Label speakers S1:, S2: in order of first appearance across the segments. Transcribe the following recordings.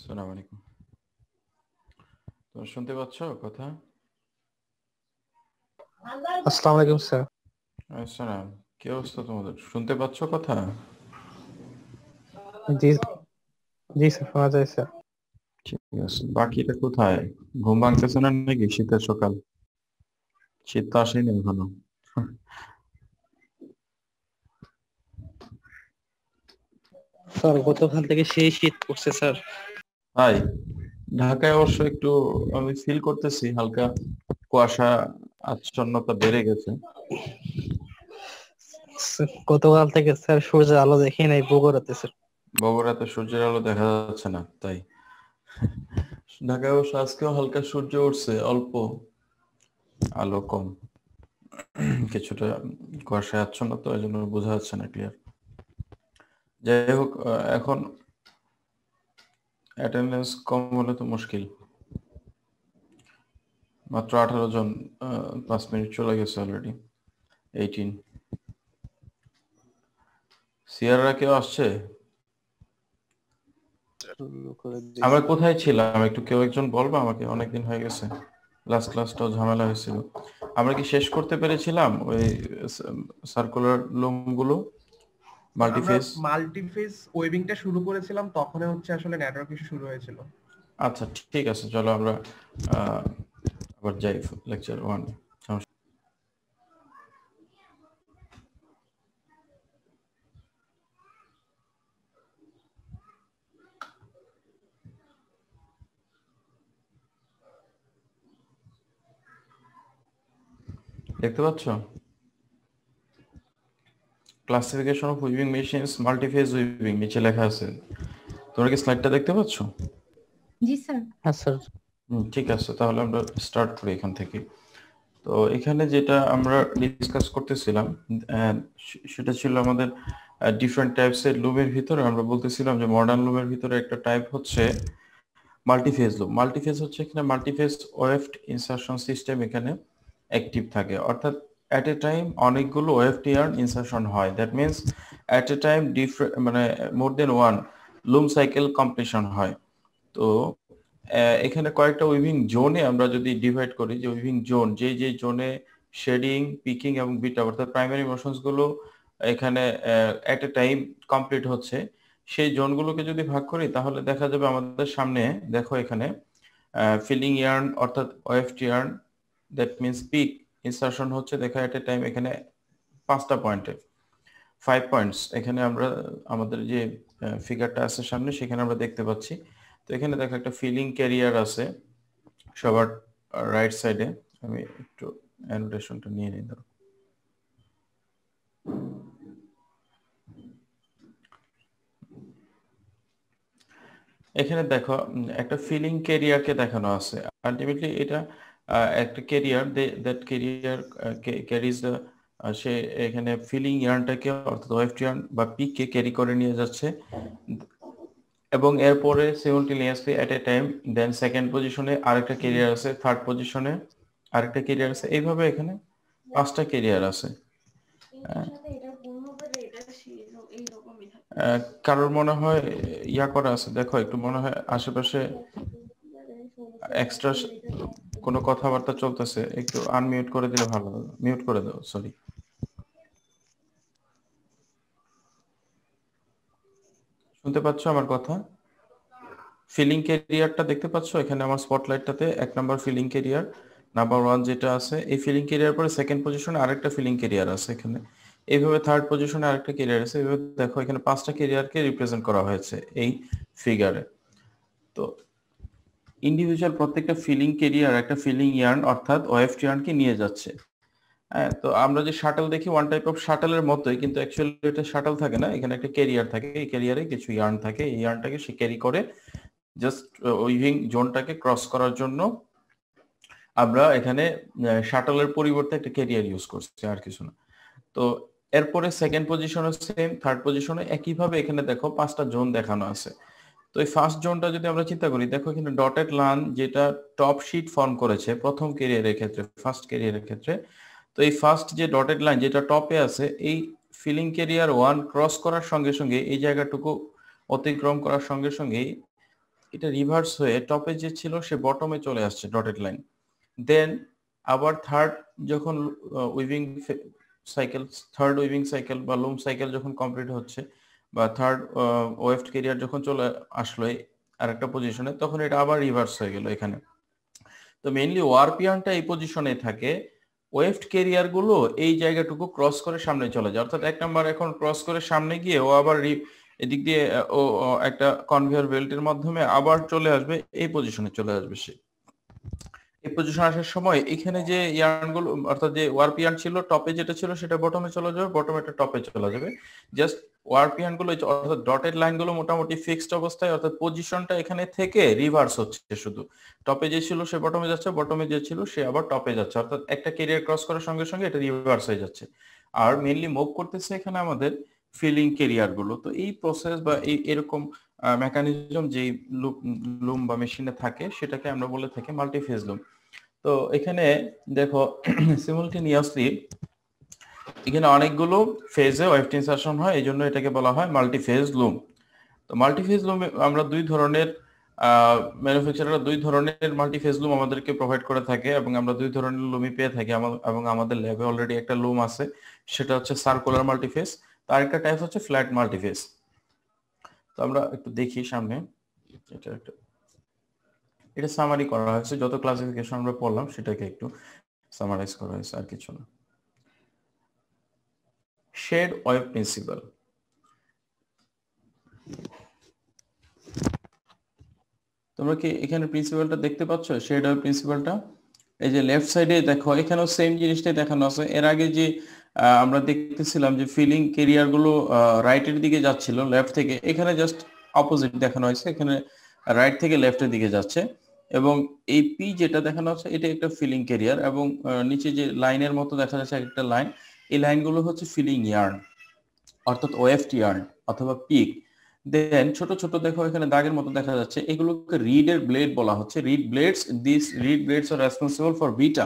S1: আসসালামু আলাইকুম। তোমরা শুনতে পাচ্ছ কথা?
S2: আসসালামু আলাইকুম স্যার।
S1: আসসালাম। কি অবস্থা তোমাদের? শুনতে পাচ্ছ কথা?
S2: জি জি স্যার, শোনা যায় স্যার।
S1: ঠিক আছে। বাকিটা কোথায়? ঘুম ভাঙতেছে না নাকি? শীতের সকাল, শীত তো আসেনি এখনো।
S2: স্যার গতকাল থেকে সেই শীত পড়ছে স্যার।
S1: তাই ঢাকায় অবশ্য একটু আমি ফিল করতেছি হালকা কুয়াশা, আচ্ছন্নতা বেড়ে গেছে।
S2: গতকাল থেকে স্যার সূর্যের আলো দেখি নাই বগুড়াতে স্যার।
S1: বগুড়াতে সূর্যের আলো দেখা যাচ্ছে না তাই? ঢাকায় অবশ্য আজকেও হালকা সূর্য উঠছে, অল্প আলো কম, কিছুটা কুয়াশায় আচ্ছন্ন, তো এই জন্য বোঝা যাচ্ছে না ক্লিয়ার। যাই হোক, এখন অ্যাটেন্ডেন্স কম হলে তো মুশকিল। মাত্র 18 জন, 5 মিনিট চলে গেছে অলরেডি। 18। সিয়াররা কেউ আসছে? আমরা কোথায় ছিলাম একটু কেউ একজন বলবো আমাকে? অনেকদিন হয়ে গেছে, লাস্ট ক্লাসটাও ঝামেলা হয়েছিল। আমরা কি শেষ করতে পেরেছিলাম ওই সার্কুলার লুমগুলো,
S3: আমরা
S1: মাল্টিফেস?
S3: মাল্টিফেস ওয়েবিংটা শুরু করেছিলাম, তখন হচ্ছে আসলে নেটওয়ার্ক ইস্যু শুরু হয়েছিল।
S1: আচ্ছা ঠিক আছে, চলো আমরা আবার যাই লেকচার 1। দেখতে পাচ্ছ classification of weaving machines, multiphase weaving নিচে লেখা আছে। তোমরা কি স্লাইডটা দেখতে পাচ্ছ?
S4: জি স্যার।
S2: হ্যাঁ স্যার।
S1: ঠিক আছে, তাহলে আমরা স্টার্ট করি এখান থেকে। তো এখানে যেটা আমরা ডিসকাস করতেছিলাম সেটা ছিল আমাদের ডিফারেন্ট টাইপসের লুমের ভিতরে আমরা বলতেছিলাম যে মডার্ন লুমের ভিতরে একটা টাইপ হচ্ছে মাল্টিফেজ লুম। মাল্টিফেজ হচ্ছে এখানে মাল্টিফেজ ওয়েভড ইনসারশন সিস্টেম এখানে অ্যাক্টিভ থাকে, অর্থাৎ অ্যাট এ টাইম অনেকগুলো ওয়েভড ইয়ার্ন ইনসারশন হয়। That means at a time মানে মোর দেন ওয়ান লুম সাইকেল কমপ্লিশন হয়। তো এখানে কয়েকটা উইভিং জোনে আমরা যদি ডিভাইড করি, যে উইভিং জোন যে জোনে শেডিং, পিকিং এবং বিট আপ অর্থাৎ প্রাইমারি মোশনস গুলো এখানে এট এ টাইম কমপ্লিট হচ্ছে, সেই জোনগুলোকে যদি ভাগ করি তাহলে দেখা যাবে আমাদের সামনে, দেখো এখানে ফিলিং ইয়ার্ন অর্থাৎ weaved yarn, that means pick insertion হচ্ছে দেখা এট এ টাইম এখানে 5টা পয়েন্টে 5 পয়েন্টস। এখানে আমরা আমাদের যে ফিগারটা আছে সামনে সেখানে আমরা দেখতে পাচ্ছি। তো এখানে দেখো একটা ফিলিং ক্যারিয়ার আছে সবার রাইট সাইডে। আমি একটু অ্যানোটেশনটা নিয়ে নিই। ধরো এখানে দেখো একটা ফিলিং ক্যারিয়ারকে দেখানো আছে। আলটিমেটলি এটা একটা carrier, that carrier carriage the, সে এখানে ফিলিং ইয়ার্নটাকে অর্থাৎ ওয়েভড ইয়ার্ন বা পিককে ক্যারি করে নিয়ে যাচ্ছে, এবং এরপরে সিমultaneously এট এ টাইম দেন সেকেন্ড পজিশনে আরেকটা ক্যারিয়ার আছে, থার্ড পজিশনে আরেকটা ক্যারিয়ার আছে, এইভাবে এখানে 5টা ক্যারিয়ার আছে। কারোর মনে হয় ইয়া করা আছে, দেখো একটু মনে হয় আশেপাশে এক্সট্রা কোনো কথাবার্তা চলতেছে, একটু আনমিউট করে দিলে ভালো হবে। মিউট করে দাও, সরি। শুনতে পাচ্ছ আমার কথা? ফিলিং ক্যারিয়ারটা দেখতে পাচ্ছ এখানে আমার স্পটলাইটটাতে 1 নাম্বার ফিলিং ক্যারিয়ার, নাম্বার 1 যেটা আছে, এই ফিলিং ক্যারিয়ার পরে সেকেন্ড পজিশনে আরেকটা ফিলিং ক্যারিয়ার আছে এখানে, এইভাবে থার্ড পজিশনে আরেকটা ক্যারিয়ার আছে, এইভাবে দেখো এখানে 5টা ক্যারিয়ারকে রিপ্রেজেন্ট করা হয়েছে এই ফিগারে। তো ইন্ডিভিজুয়াল প্রত্যেকটা ফিলিং ক্যারিয়ার একটা ফিলিং ইয়ার্ন অর্থাৎ ওয়েভড ইয়ার্নকে নিয়ে যাচ্ছে। হ্যাঁ, তো আমরা যে শাটল দেখি ওয়ান টাইপ অফ শাটলের মতোই, কিন্তু অ্যাকচুয়ালি এটা শাটল থাকে না, এখানে একটা ক্যারিয়ার থাকে, এই ক্যারিয়ারে কিছু ইয়ার্ন থাকে, এই ইয়ার্নটাকে সে ক্যারি করে জাস্ট উইভিং জোনটাকে ক্রস করার জন্য আমরা এখানে শাটলের পরিবর্তে একটা ক্যারিয়ার ইউজ করছি, আর কিছু না। তো এরপরে সেকেন্ড পজিশনে সেম, থার্ড পজিশনে একইভাবে এখানে দেখো 5টা জোন দেখানো আছে। তো এই ফার্স্ট জোনটা যদি আমরা চিন্তা করি, দেখো এখানে ডটেড লাইন যেটা টপ শিট ফর্ম করেছে প্রথম ক্যারিয়ারের ক্ষেত্রে, ফার্স্ট ক্যারিয়ারের ক্ষেত্রে। তো এই ফার্স্ট যে ডটেড লাইন যেটা টপে আছে, এই ফিলিং ক্যারিয়ার 1 ক্রস করার সঙ্গে সঙ্গে এই জায়গাটুকু অতিক্রম করার সঙ্গে সঙ্গেই এটা রিভার্স হয়ে টপে যে ছিল সে বটমে চলে আসছে ডটেড লাইন। দেন আবার থার্ড যখন weaving cycle, third weaving cycle বা লুম সাইকেল যখন কমপ্লিট হচ্ছে বা থার্ড ওয়েফট কেরিয়ার যখন চলে আসলো আরেকটা পজিশনে, তখন এটা আবার রিভার্স হয়ে গেল এখানে। তো মেইনলি ওয়ারপিয়ানটা এই পজিশনে থাকে, ওয়েফট কেরিয়ার গুলো এই জায়গাটুকু ক্রস করে সামনে চলে যায়। অর্থাৎ 1 নাম্বার এখন ক্রস করে সামনে গিয়ে ও আবার এদিক দিয়ে ও একটা কনভেয়র বেল্টের মাধ্যমে আবার চলে আসবে, এই পজিশনে চলে আসবে সে। এই পজিশন আসার সময় এখানে যে ইয়ার্নগুলো অর্থাৎ যে ওয়ারপিয়ান ছিল টপে যেটা ছিল সেটা বটমে চলে যাবে, বটমেটা টপে চলে যাবে। জাস্ট ওয়ারপিয়ান গুলো অর্থাৎ ডটেড লাইনগুলো মোটামুটি ফিক্সড অবস্থায়, অর্থাৎ পজিশনটা এখানে থেকে রিভার্স হচ্ছে, শুধু টপে যে ছিল সে বটমে যাচ্ছে, বটমে যে ছিল সে আবার টপে যাচ্ছে, অর্থাৎ একটা কেরিয়ার ক্রস করার সঙ্গে সঙ্গে এটা রিভার্স হয়ে যাচ্ছে। আর মেইনলি মুভ করতেছে এখানে আমাদের ফিলিং কেরিয়ার গুলো। তো এই প্রসেস বা এই এরকম মেকানিজম যেই লুম বা মেশিনে থাকে সেটাকে আমরা বলে থাকি মাল্টিফেজ লুম। তো এখানে দেখো সিমুলটেনিয়াসলি এখানে অনেকগুলো ফেজে ওয়েফট ইনসারশন হয়, এই জন্য এটাকে বলা হয় মাল্টিফেজ লুম। তো মাল্টিফেজ লুম আমরা দুই ধরনের ম্যানুফ্যাকচারাররা দুই ধরনের মাল্টিফেজ লুম আমাদেরকে প্রোভাইড করে থাকে এবং আমরা দুই ধরনের লুমই পেয়ে থাকি এবং আমাদের ল্যাবে অলরেডি একটা লুম আছে, সেটা হচ্ছে সার্কুলার মাল্টিফেজ। তার একটা টাইপ হচ্ছে ফ্ল্যাট মাল্টিফেজ। তো আমরা একটু দেখি সামনে, এটা সামারি করা হয়েছে, যত ক্লাসিফিকেশন আমরা পড়লাম সেটাকে একটু সামারাইজ করা হয়েছে, আর কিছু না। শেড ওয়েভ প্রিন্সিপাল, তোমরা কি এখানে প্রিন্সিপালটা দেখতে পাচ্ছ? শেড ওয়েভ প্রিন্সিপালটা এই যে লেফট সাইডে দেখো, এখানেও সেম জিনিসটাই দেখানো আছে। এর আগে যে আমরা দেখতেছিলাম যে ফিলিং কেরিয়ার গুলো রাইটের দিকে যাচ্ছিল লেফট থেকে, এখানে জাস্ট অপোজিট দেখানো হয়েছে, এখানে রাইট থেকে লেফটের দিকে যাচ্ছে। এবং এই পি যেটা দেখানো হচ্ছে এটা একটা ফিলিং কেরিয়ার, এবং নিচে যে লাইনের মতো দেখা যাচ্ছে একটা লাইন, এই লাইনগুলো হচ্ছে ফিলিং ইয়ার্ন অর্থাৎ ওএফটি ইয়ার্ন অথবা পিক। দেন ছোট ছোট দেখো এখানে দাগের মতো দেখা যাচ্ছে, এগুলোকে রিডের ব্লেড বলা হচ্ছে। Read blades, this read blades R responsible for beta,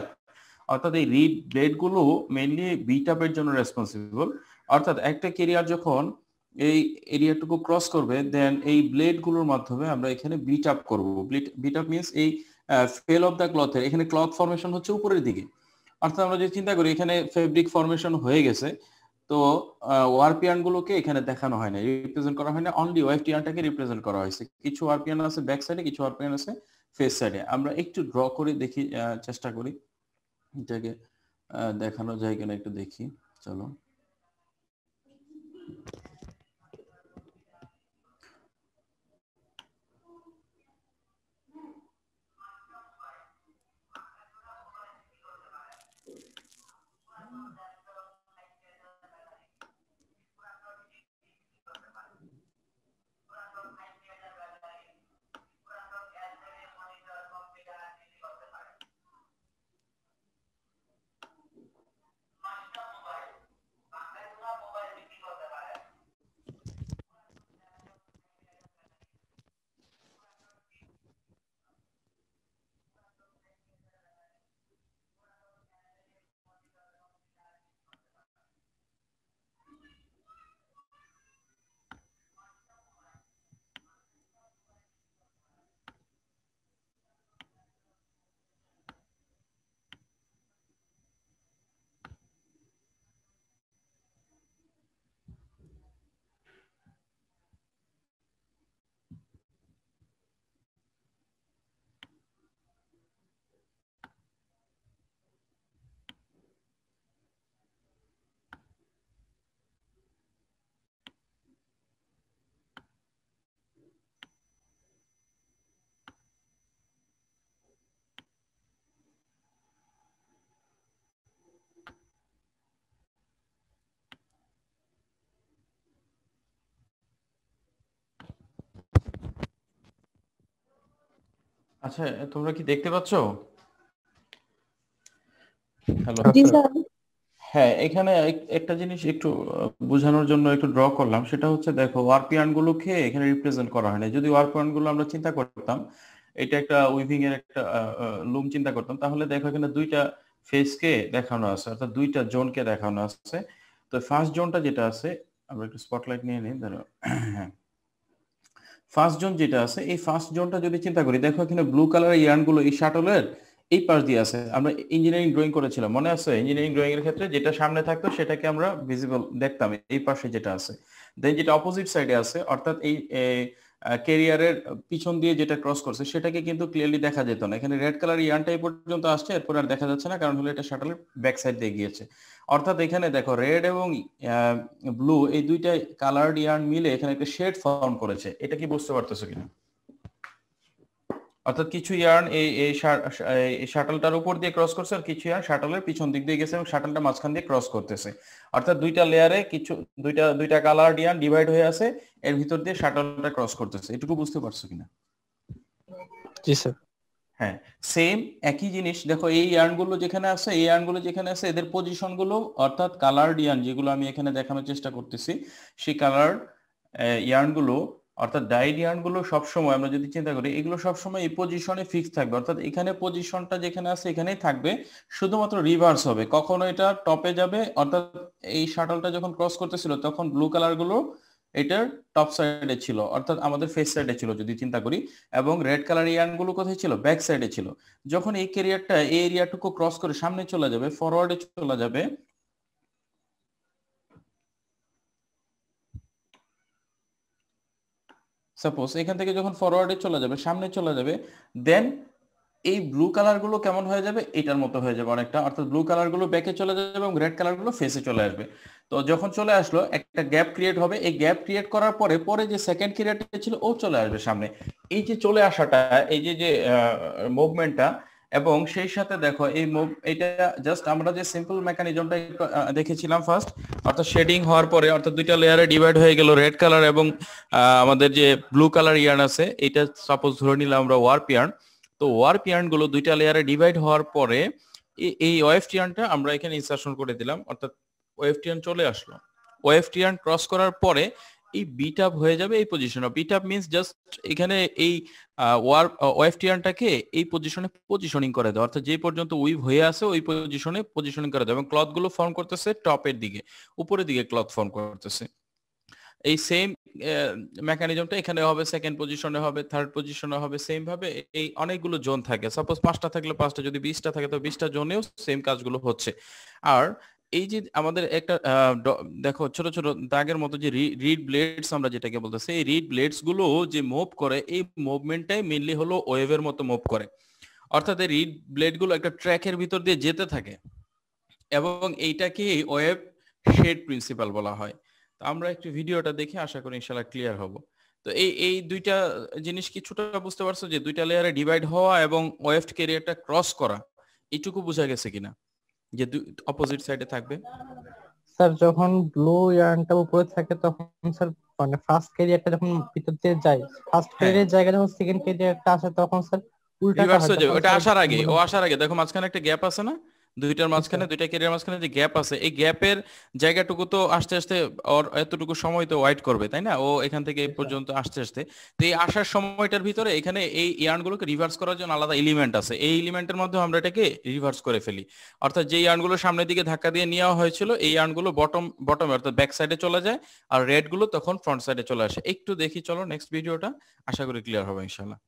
S1: অর্থাৎ এই রিড ব্লেড গুলো মেইনলি বিটাপের জন্য রেসপন্সিবল। অর্থাৎ একটা কেরিয়ার যখন এই এরিয়াটুকু ক্রস করবে, দেন এই ব্লেড গুলোর মাধ্যমে আমরা এখানে বিট-আপ করব। বিট-আপ মিন্স এই ফেল অফ দ্য ক্লথের, এখানে ক্লথ ফরমেশন হচ্ছে উপরের দিকে। অর্থাৎ আমরা যে চিন্তা করি এখানে ফেব্রিক ফরমেশন হয়ে গেছে, তো ওয়ারপিয়ান গুলোকে এখানে দেখানো হয় না, রিপ্রেজেন্ট করা হয় না, অনলি ওয়েফটিয়ানটাকে রিপ্রেজেন্ট করা হয়েছে। কিছু ওয়ারপিয়ান আছে ব্যাক সাইডে, কিছু ওয়ারপিয়ান আছে ফেস সাইডে। আমরা একটু ড্র করে দেখি, চেষ্টা করি এটাকে দেখানো যায় কিনা, একটু দেখি, চলো। আচ্ছা, তোমরা কি দেখতে পাচ্ছ? হ্যালো। হ্যাঁ, এখানে একটা জিনিস একটু বোঝানোর জন্য একটু ড্র করলাম, সেটা হচ্ছে দেখো ওয়ারপিয়ান গুলোকে এখানে রিপ্রেজেন্ট করা হয় না। যদি ওয়ারপিয়ান গুলো আমরা চিন্তা করতাম এটা একটা উইভিং এর একটা লুম চিন্তা করতাম, তাহলে দেখো এখানে দুইটা ফেসকে দেখানো আছে, অর্থাৎ দুইটা জোনকে দেখানো আছে। তো ফার্স্ট জোনটা যেটা আছে, আমরা একটু স্পটলাইট নিয়ে নিই, ধরো। হ্যাঁ, ফার্স্ট জোন যেটা আছে এই ফার্স্ট জোনটা যদি চিন্তা করি, দেখো এখানে ব্লু কালারের ইয়ার্নগুলো এই শাটলের এই পাশ দিয়ে আছে। আমরা ইঞ্জিনিয়ারিং ড্রয়িং করেছিলাম, মনে আছে? ইঞ্জিনিয়ারিং ড্রয়িং এর ক্ষেত্রে যেটা সামনে থাকতো সেটাকে আমরা ভিজিবল দেখতাম, এই পাশে যেটা আছে। দেন যেটা অপোজিট সাইডে আছে, অর্থাৎ এই ক্যারিয়ারের পিছন দিয়ে যেটা ক্রস করছে সেটাকে কিন্তু ক্লিয়ারলি দেখা যেত না। এখানে রেড কালার ইয়ার্নটা এই পর্যন্ত আসছে, এরপর আর দেখা যাচ্ছে না, কারণ হলো এটা শাটলের ব্যাক সাইড দিয়ে গিয়েছে। অর্থাৎ এখানে দেখো রেড এবং ব্লু এই দুইটা কালার্ড ইয়ার্ন মিলে এখানে একটা শেড ফর্ম করেছে। এটা কি বুঝতে পারতেছো কিনা? অর্থাৎ কিছু ইয়ার্ন এই শাটলটার উপর দিয়ে ক্রস করছে, আর কিছু ইয়ার্ন শাটলের পিছন দিক দিয়ে গেছে এবং শাটলটা মাঝখান দিয়ে ক্রস করতেছে। অর্থাৎ দুইটা লেয়ারে কিছু দুইটা কালার ইয়ার্ন ডিভাইড হয়ে আছে, এর ভিতর দিয়ে শাটলটা ক্রস করতেছে। এটুকু বুঝতে পারছো কিনা?
S2: জি স্যার।
S1: হ্যাঁ, সেম একই জিনিস। দেখো এই ইয়ার্নগুলো যেখানে আছে, এই ইয়ার্নগুলো যেখানে আছে, এদের পজিশনগুলো অর্থাৎ কালার্ড ইয়ার্ন যেগুলো আমি এখানে দেখানোর চেষ্টা করতেছি, সেই কালার্ড ইয়ার্নগুলো অর্থাৎ ডাইড ইয়ার্নগুলো সবসময় আমরা যদি চিন্তা করি, এগুলো সবসময় এই পজিশনে ফিক্স থাকবে। অর্থাৎ এখানে পজিশনটা যেখানে আছে এখানেই থাকবে, শুধুমাত্র রিভার্স হবে। কখনো এটা টপে যাবে, অর্থাৎ এই শাটলটা যখন ক্রস করতেছিল তখন ব্লু কালার গুলো এটার টপ সাইডে ছিল, অর্থাৎ আমাদের ফেস সাইডে ছিল যদি চিন্তা করি, এবং রেড কালার ইয়ার্নগুলো কোথায় ছিল? ব্যাক সাইডে ছিল। যখন এই ক্যারিয়ারটা এই এরিয়াটুকু ক্রস করে সামনে চলে যাবে, ফরওয়ার্ডে চলে যাবে, সাপোজ এখান থেকে যখন ফরওয়ার্ডে চলে যাবে, সামনে চলে যাবে, দেন এই ব্লু কালার গুলো কেমন হয়ে যাবে? এটার মতো হয়ে যাবে অনেকটা। অর্থাৎ ব্লু কালার গুলো ব্যাকে চলে যাবে এবং রেড কালার গুলো ফেসে চলে আসবে। তো যখন চলে আসলো একটা গ্যাপ ক্রিয়েট হবে, এই গ্যাপ ক্রিয়েট করার পরে পরে যে সেকেন্ড ক্রিয়েটটা ছিল ও চলে আসবে সামনে। এই যে চলে আসাটা, এই যে মুভমেন্টটা, এবং সেই সাথে দেখো এটা জাস্ট আমরা যে সিম্পল মেকানিজমটা দেখেছিলাম ফার্স্ট, অর্থাৎ শেডিং হওয়ার পরে অর্থাৎ দুইটা লেয়ারে ডিভাইড হয়ে গেল, রেড কালার এবং আমাদের যে ব্লু কালার ইয়ার্ন আছে, এটা সাপোজ ধরে নিলাম আমরা ওয়ার্প ইয়ার্ন। তো ওয়ার্প ইয়ার্ন গুলো দুইটা লেয়ারে ডিভাইড হওয়ার পরে এই ওয়েফ ইয়ার্নটা আমরা এখানে ইনসার্শন করে দিলাম, অর্থাৎ ওয়েফ ইয়ার্ন চলে আসলো। ওয়েফ ইয়ার্ন ক্রস করার পরে এই বিট আপ হয়ে যাবে এই পজিশনে। বিট আপ মিন্স জাস্ট এখানে এই ওয়েফ ইয়ার্নটাকে এই পজিশনে পজিশনিং করে দেওয়া, অর্থাৎ যে পর্যন্ত উইভ হয়ে আছে ওই পজিশনে পজিশনিং করে দেওয়া, এবং ক্লথ গুলো ফর্ম করতেছে টপের দিকে, উপরের দিকে ক্লথ ফর্ম করতেছে। এই সেম মেকানিজমটা এখানে হবে, সেকেন্ড পজিশনে হবে, থার্ড পজিশনে হবে, সেম ভাবে এই অনেকগুলো জোন থাকে। সাপোজ 5টা থাকলে 5টা, যদি 20টা থাকে তো 20টা জোনেও সেম কাজগুলো হচ্ছে। আর এই যে আমাদের একটা দেখো ছোট ছোট দাগের মতো যে রিড ব্লেডস আমরা যেটাকে বলতেছি, এই রিড ব্লেডস গুলো যে মুভ করে, এই মুভমেন্টটাই মেইনলি হলো ওয়েভের মতো মুভ করে। অর্থাৎ এই রিড ব্লেড গুলো একটা ট্র্যাকের ভিতর দিয়ে যেতে থাকে, এবং এইটাকে ওয়েভ শেড প্রিন্সিপাল বলা হয়। আমরা একটু ভিডিওটা দেখে আশা করি ইনশাআল্লাহ ক্লিয়ার হব। তো এই দুইটা জিনিস কিছুটা বুঝতে পারছো, যে দুইটা লেয়ারে ডিভাইড হওয়া এবং ওয়েফট ক্যারিয়ারটা ক্রস করা, এইটুকু বোঝা গেছে কিনা, যে অপোজিট সাইডে থাকবে।
S2: স্যার যখন ব্লু ইয়ার্নটা উপরে থাকে তখন স্যার মানে ফার্স্ট ক্যারিয়ারটা যখন ভিতর দিয়ে যায়, ফার্স্ট ক্যারিয়ারের জায়গায় যখন সেকেন্ড ক্যারিয়ারটা আসে তখন স্যার উল্টাটা
S1: রিভার্স
S2: হয়।
S1: হয়ে যাবে।
S2: তখন
S1: ওটা
S2: স্যার
S1: আসার আগে, ও আসার আগে দেখো মাঝখানে একটা গ্যাপ আছে না, দুইটার মাঝখানে, দুইটা ক্যারিয়ার মাঝখানে যে গ্যাপ আছে, এই গ্যাপের জায়গাটুকু তো আস্তে আস্তে ওর এতটুকু সময় তো ওয়েট করবে, তাই না? ও এখান থেকে এই পর্যন্ত আসতে আসতে, তো এই আসার সময়টার ভিতরে এখানে এই ইয়ার্নগুলোকে রিভার্স করার জন্য আলাদা এলিমেন্ট আছে, এই এলিমেন্টের মধ্যে আমরা এটাকে রিভার্স করে ফেলি। অর্থাৎ যে ইয়ার্নগুলো সামনের দিকে ধাক্কা দিয়ে নেওয়া হয়েছিল, এই ইয়ার্নগুলো বটম অর্থাৎ ব্যাক সাইডে চলে যায়, আর রেড গুলো তখন ফ্রন্ট সাইডে চলে আসে। একটু দেখি চলো নেক্সট ভিডিওটা, আশা করি ক্লিয়ার হবে ইনশাআল্লাহ।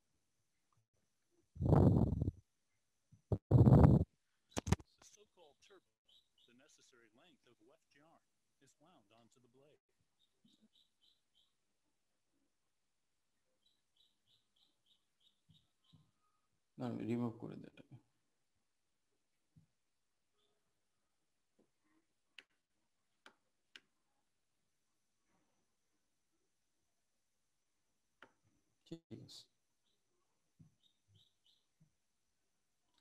S1: না, রিমুভ করে দে এটাকে। ঠিক আছে,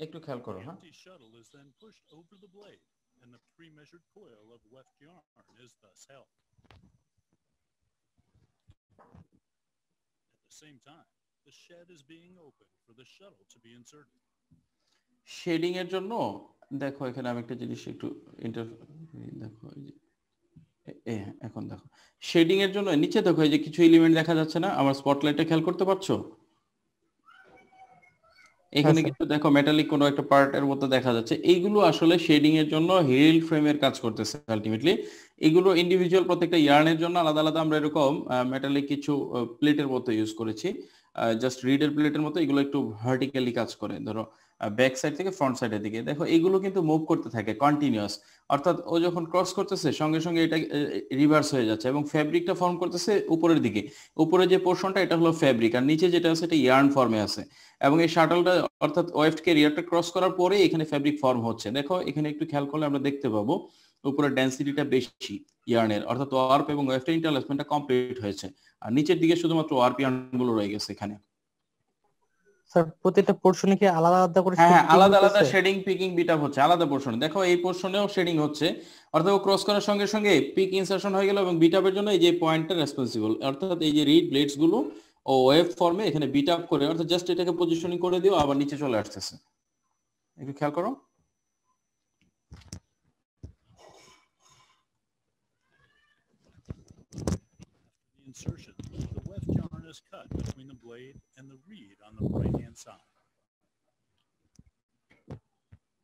S1: একটু খেয়াল করো। হ্যাঁ,
S5: empty shuttle is then pushed over the blade, and the pre-measured coil of weft yarn is thus held. At the same time, the shed is being opened for the shuttle to be inserted.
S1: Shedding এর জন্য দেখো এখানে আমি একটা জিনিস একটু দেখো, এই যে এখন দেখো শেডিং এর জন্য নিচে দেখো এই যে কিছু এলিমেন্ট দেখা যাচ্ছে না, আমার স্পটলাইটে খেয়াল করতে পারছো? এখানে
S2: স্যার।
S1: কিন্তু দেখো মেটালিক কোনো একটা পার্টের মতো দেখা যাচ্ছে, এইগুলো আসলে শেডিং এর জন্য হিল ফ্রেমের কাজ করতেছে আলটিমেটলি। এগুলো ইন্ডিভিজুয়াল প্রত্যেকটা ইয়ার্নের জন্য আলাদা আলাদা আমরা এরকম মেটালিক কিছু প্লেটের মতো ইউজ করেছি, জাস্ট রিডের প্লেটের মতো। এগুলো একটু ভার্টিক্যালি কাজ করে, ধরো ব্যাক সাইড থেকে ফ্রন্ট সাইডের দিকে। দেখো এগুলো কিন্তু মুভ করতে থাকে কন্টিনিউয়াস, অর্থাৎ ও যখন ক্রস করতেছে সঙ্গে সঙ্গে এটা রিভার্স হয়ে যাচ্ছে, এবং ফ্যাব্রিকটা ফর্ম করতেছে উপরের দিকে। উপরে যে পোর্শনটা এটা হলো ফ্যাব্রিক, আর নিচে যেটা আছে এটা ইয়ার্ন ফর্মে আছে। এবং এই শাটলটা অর্থাৎ ওয়েফট ক্যারিয়ারটা ক্রস করার পরে এখানে ফ্যাব্রিক ফর্ম হচ্ছে। দেখো এখানে একটু খেয়াল করলে আমরা দেখতে পাবো উপরে ডেনসিটিটা বেশি ইয়ার্নের, অর্থাৎ ওয়ার্প এবং ওয়েফটের ইন্টারল্যাসমেন্টটা কমপ্লিট হয়েছে, আর নিচের দিকে শুধুমাত্র ওয়ার্প ইয়ার্ন গুলো রয়ে গেছে এখানে।
S2: স্যার প্রত্যেকটা পোর্শনে কি আলাদা আলাদা করে
S1: হ্যাঁ,
S2: shading
S1: আলাদা আলাদা
S2: হতেছে?
S1: শেডিং পিকিং বিট আপ হচ্ছে আলাদা পোর্শনে। দেখো এই পোর্শনেও শেডিং হচ্ছে, অর্থাৎ ও ক্রস করার সঙ্গে সঙ্গে পিক ইনসারশন হয়ে গেল, এবং বিট আপের জন্য এই যে পয়েন্টটা রেসপন্সিবল, অর্থাৎ এই যে রিড ব্লেডস গুলো ও ওয়েভ ফর্মে এখানে বিট আপ করে, অর্থাৎ জাস্ট এটাকে পজিশনিং করে দিও, আবার নিচে চলে আসতেছে। একটু খেয়াল করো।
S5: The insertion, the weft yarn is cut between the blade and the reed on the right-hand side.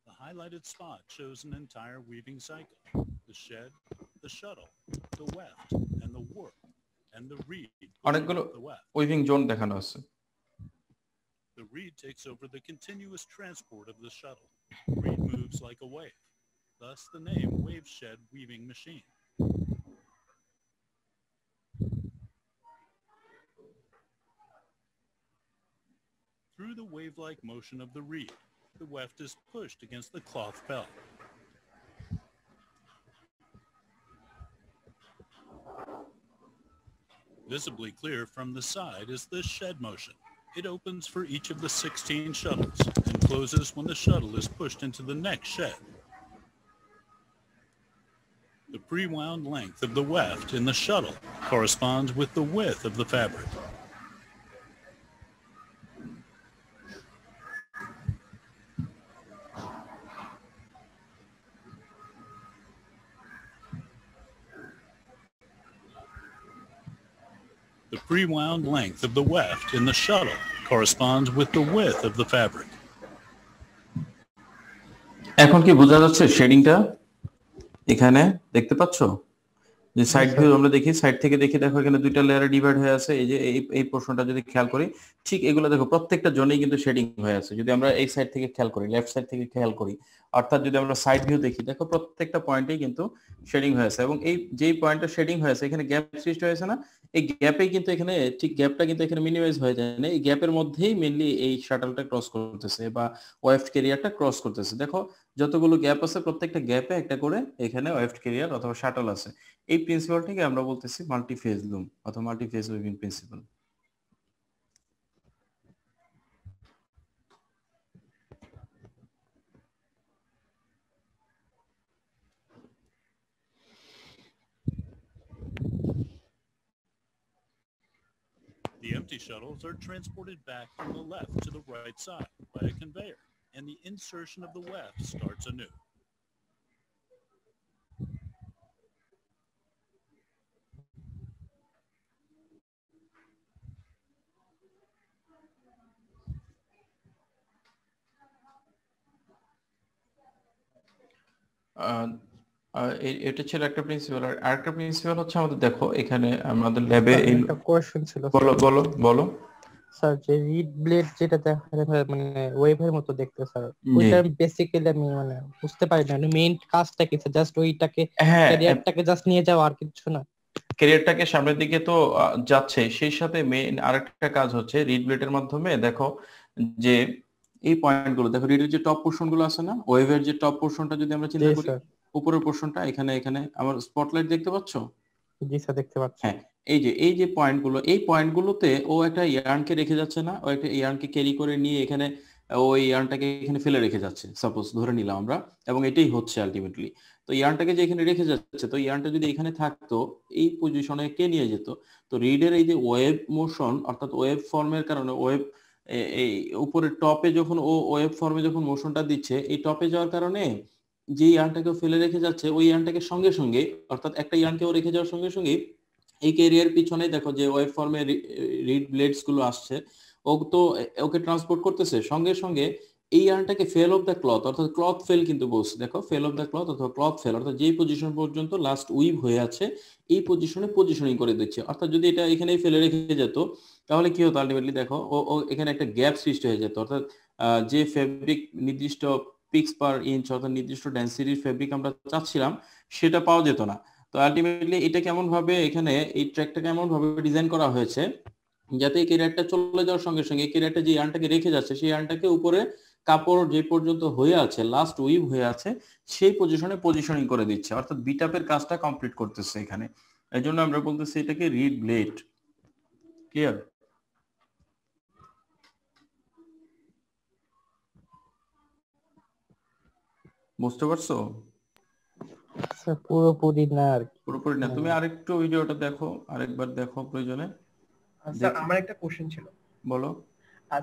S5: The highlighted spot shows an entire weaving cycle: the shed, the shuttle, the weft, and the warp, and the reed
S1: অনেকগুলো
S5: the weft.
S1: Weaving zone দেখানো আছে।
S5: The reed takes over the continuous transport of the shuttle. The reed moves like a wave, thus the name wave shed weaving machine. Through the wave-like motion of the reed, the weft is pushed against the cloth belt. Visibly clear from the side is the shed motion. It opens for each of the 16 shuttles and closes when the shuttle is pushed into the next shed. The pre-wound length of the weft in the shuttle corresponds with the width of the fabric. The pre-wound length of the weft in the shuttle corresponds with the width of the fabric.
S1: এখন কি বোঝা যাচ্ছে শেডিংটা? এখানে দেখতে পাচ্ছো যে side view আমরা দেখি, সাইড থেকে দেখি, দেখো এখানে দুইটা লেয়ারে ডিভাইড হয়ে আছে। এই যে এই পোর্শনটা যদি খেয়াল করি, ঠিক এগুলো দেখো প্রত্যেকটা জোনেই কিন্তু শেডিং হয়ে আছে। যদি আমরা এই সাইড থেকে খেয়াল করি, লেফট সাইড থেকে খেয়াল করি, অর্থাৎ যদি আমরা সাইড ভিউ দেখি, দেখো প্রত্যেকটা পয়েন্টেই কিন্তু শেডিং হয়ে আছে। এবং এই যেই পয়েন্টটা শেডিং হয়েছে এখানে গ্যাপ সৃষ্টি হয়েছে না, এই গ্যাপেই কিন্তু এখানে ঠিক গ্যাপটা কিন্তু এখানে মিনিমাইজ হয়ে যায় না, এই গ্যাপের মধ্যেই মেইনলি এই শাটলটা ক্রস করতেছে বা ওয়েফট ক্যারিয়ারটা ক্রস করতেছে। দেখো যতগুলো গ্যাপ আছে প্রত্যেকটা গ্যাপে একটা করে এখানে ওয়েফট ক্যারিয়ার অথবা শাটল আছে। এই প্রিন্সিপালটাকে আমরা বলতেছি মাল্টি ফেজ লুম অথবা multi phase weaving principal.
S5: The empty shuttles are transported back from the left to the right side by a conveyor, and the insertion of the weft starts anew.
S1: এটা ছিল একটা principal. আর আরেকটা principal হচ্ছে আমাদের, দেখো এখানে আমাদের ল্যাবে এই
S2: একটা কোয়েশ্চেন ছিল
S1: বলো বলো বলো
S2: স্যার, যে রিড ব্লেড যেটা দেখা যায় মানে ওয়েভের মতো দেখতে স্যার, ওইটা বেসিক্যালি আমি মানে বুঝতে পারি না মেইন কাজটা কি স্যার? জাস্ট ওইটাকে
S1: হ্যাঁ,
S2: ক্যারিয়ারটাকে জাস্ট নিয়ে যাওয়া আর কিছু না?
S1: ক্যারিয়ারটাকে সামনের দিকে তো যাচ্ছে, সেই সাথে মেইন আরেকটা কাজ হচ্ছে রিড ব্লেডের মাধ্যমে। দেখো যে এই পয়েন্টগুলো দেখো, রিডের যে টপ পোর্শন গুলো আছে না, ওয়েভের যে টপ পোর্শনটা যদি আমরা চিন্তা করি, উপরের পোর্শনটা এখানে এখানে আমার স্পটলাইট দেখতে পাচ্ছ?
S2: জি স্যার দেখতে পাচ্ছি।
S1: হ্যাঁ, এই যে পয়েন্টগুলো, এই পয়েন্টগুলোতে ও একটা ইয়ার্নকে রেখে যাচ্ছে না, ও একটা ইয়ার্নকে ক্যারি করে নিয়ে এখানে ওই ইয়ার্নটাকে এখানে ফেলে রেখে যাচ্ছে, সাপোজ ধরে নিলাম আমরা, এবং এটাই হচ্ছে আলটিমেটলি। তো ইয়ার্নটাকে যে এখানে রেখে যাচ্ছে, তো ইয়ার্নটা যদি এখানে থাকতো এই পজিশনে কে নিয়ে যেত? তো রিডের এই যে ওয়েভ মোশন অর্থাৎ ওয়েভ ফর্মের কারণে ওয়েভ এই উপরের টপে যখন ও ওয়েভ ফর্মে যখন মোশনটা দিচ্ছে, এই টপে যাওয়ার কারণে যে ইয়ার্নটাকে ফেলে রেখে যাচ্ছে ওই ইয়ার্নটাকে সঙ্গে সঙ্গে, অর্থাৎ একটা ইয়ার্নকেও রেখে যাওয়ার সঙ্গে সঙ্গে এই ক্যারিয়ার পিছনে দেখো যে ওয়েভ ফর্মে রিড ব্লেডস গুলো আসছে,
S6: ও তো ওকে ট্রান্সপোর্ট করতেছে, সঙ্গে সঙ্গে এই ইয়ার্নটাকে ফেল অফ দ্য ক্লথ, অর্থাৎ ক্লথ ফেল কিন্তু বলছে, দেখো ফেল অফ দ্য ক্লথ অথবা ক্লথ ফেল, অর্থাৎ যেই পজিশন পর্যন্ত লাস্ট উইভ হয়ে আছে এই পজিশনে পজিশনিং করে দিচ্ছে। অর্থাৎ যদি এটা এখানেই ফেলে রেখে যেত তাহলে কি হতো আলটিমেটলি, দেখো ও এখানে একটা গ্যাপ সৃষ্টি হয়ে যেত, অর্থাৎ যে ফেব্রিক নির্দিষ্ট পিক্স পার ইঞ্চ অর্থাৎ নির্দিষ্ট ডেন্সিটির ফেব্রিক আমরা চাচ্ছিলাম সেটা পাওয়া যেত না। তো আলটিমেটলি এটা কেমন ভাবে এখানে এই ট্র্যাকটা কেমন ভাবে ডিজাইন করা হয়েছে যাতে এই ক্যারিয়ারটা চলে যাওয়ার সঙ্গে সঙ্গে এই ক্যারিয়ারটা যে ইয়ার্নটাকে রেখে যাচ্ছে সেই ইয়ার্নটাকে উপরে কাপড় যে পর্যন্ত হয়ে আছে লাস্ট উইভ হয়ে আছে সেই পজিশনে পজিশনিং করে দিচ্ছে, অর্থাৎ বিটাপের কাজটা কমপ্লিট করতেছে এখানে। এই জন্য আমরা বলতেছি এটাকে রিড ব্লেড। ক্লিয়ার? বুঝতে পারছো?
S2: স্যার পুরোপুরি না আর কি।
S1: পুরোপুরি না, তুমি আরেকটু ভিডিওটা দেখো, আরেকবার দেখো প্রয়োজনে।
S3: স্যার আমার একটা কোশ্চেন ছিল।
S1: বলো।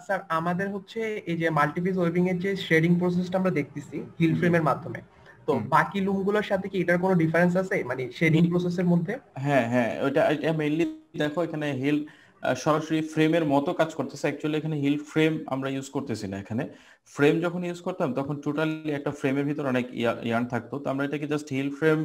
S3: স্যার আমাদের হচ্ছে এই যে মাল্টিপিস ওয়েভিং এর যে শেডিং প্রসেসটা আমরা দেখতেছি হিল ফ্রেমের মাধ্যমে, তো বাকি লুমগুলোর সাথে কি এটার কোনো ডিফারেন্স আছে মানে শেডিং প্রসেসের মধ্যে?
S1: হ্যাঁ হ্যাঁ, এটা মেইনলি দেখো এখানে হিল সরাসরি ফ্রেমের মতো কাজ করতেছে। অ্যাকচুয়ালি এখানে হিল ফ্রেম আমরা ইউজ করতেছি না, এখানে ফ্রেম যখন ইউজ করতাম তখন টোটালি একটা ফ্রেমের ভিতর অনেক ইয়ার্ন থাকতো, তো আমরা এটাকে জাস্ট হিল ফ্রেম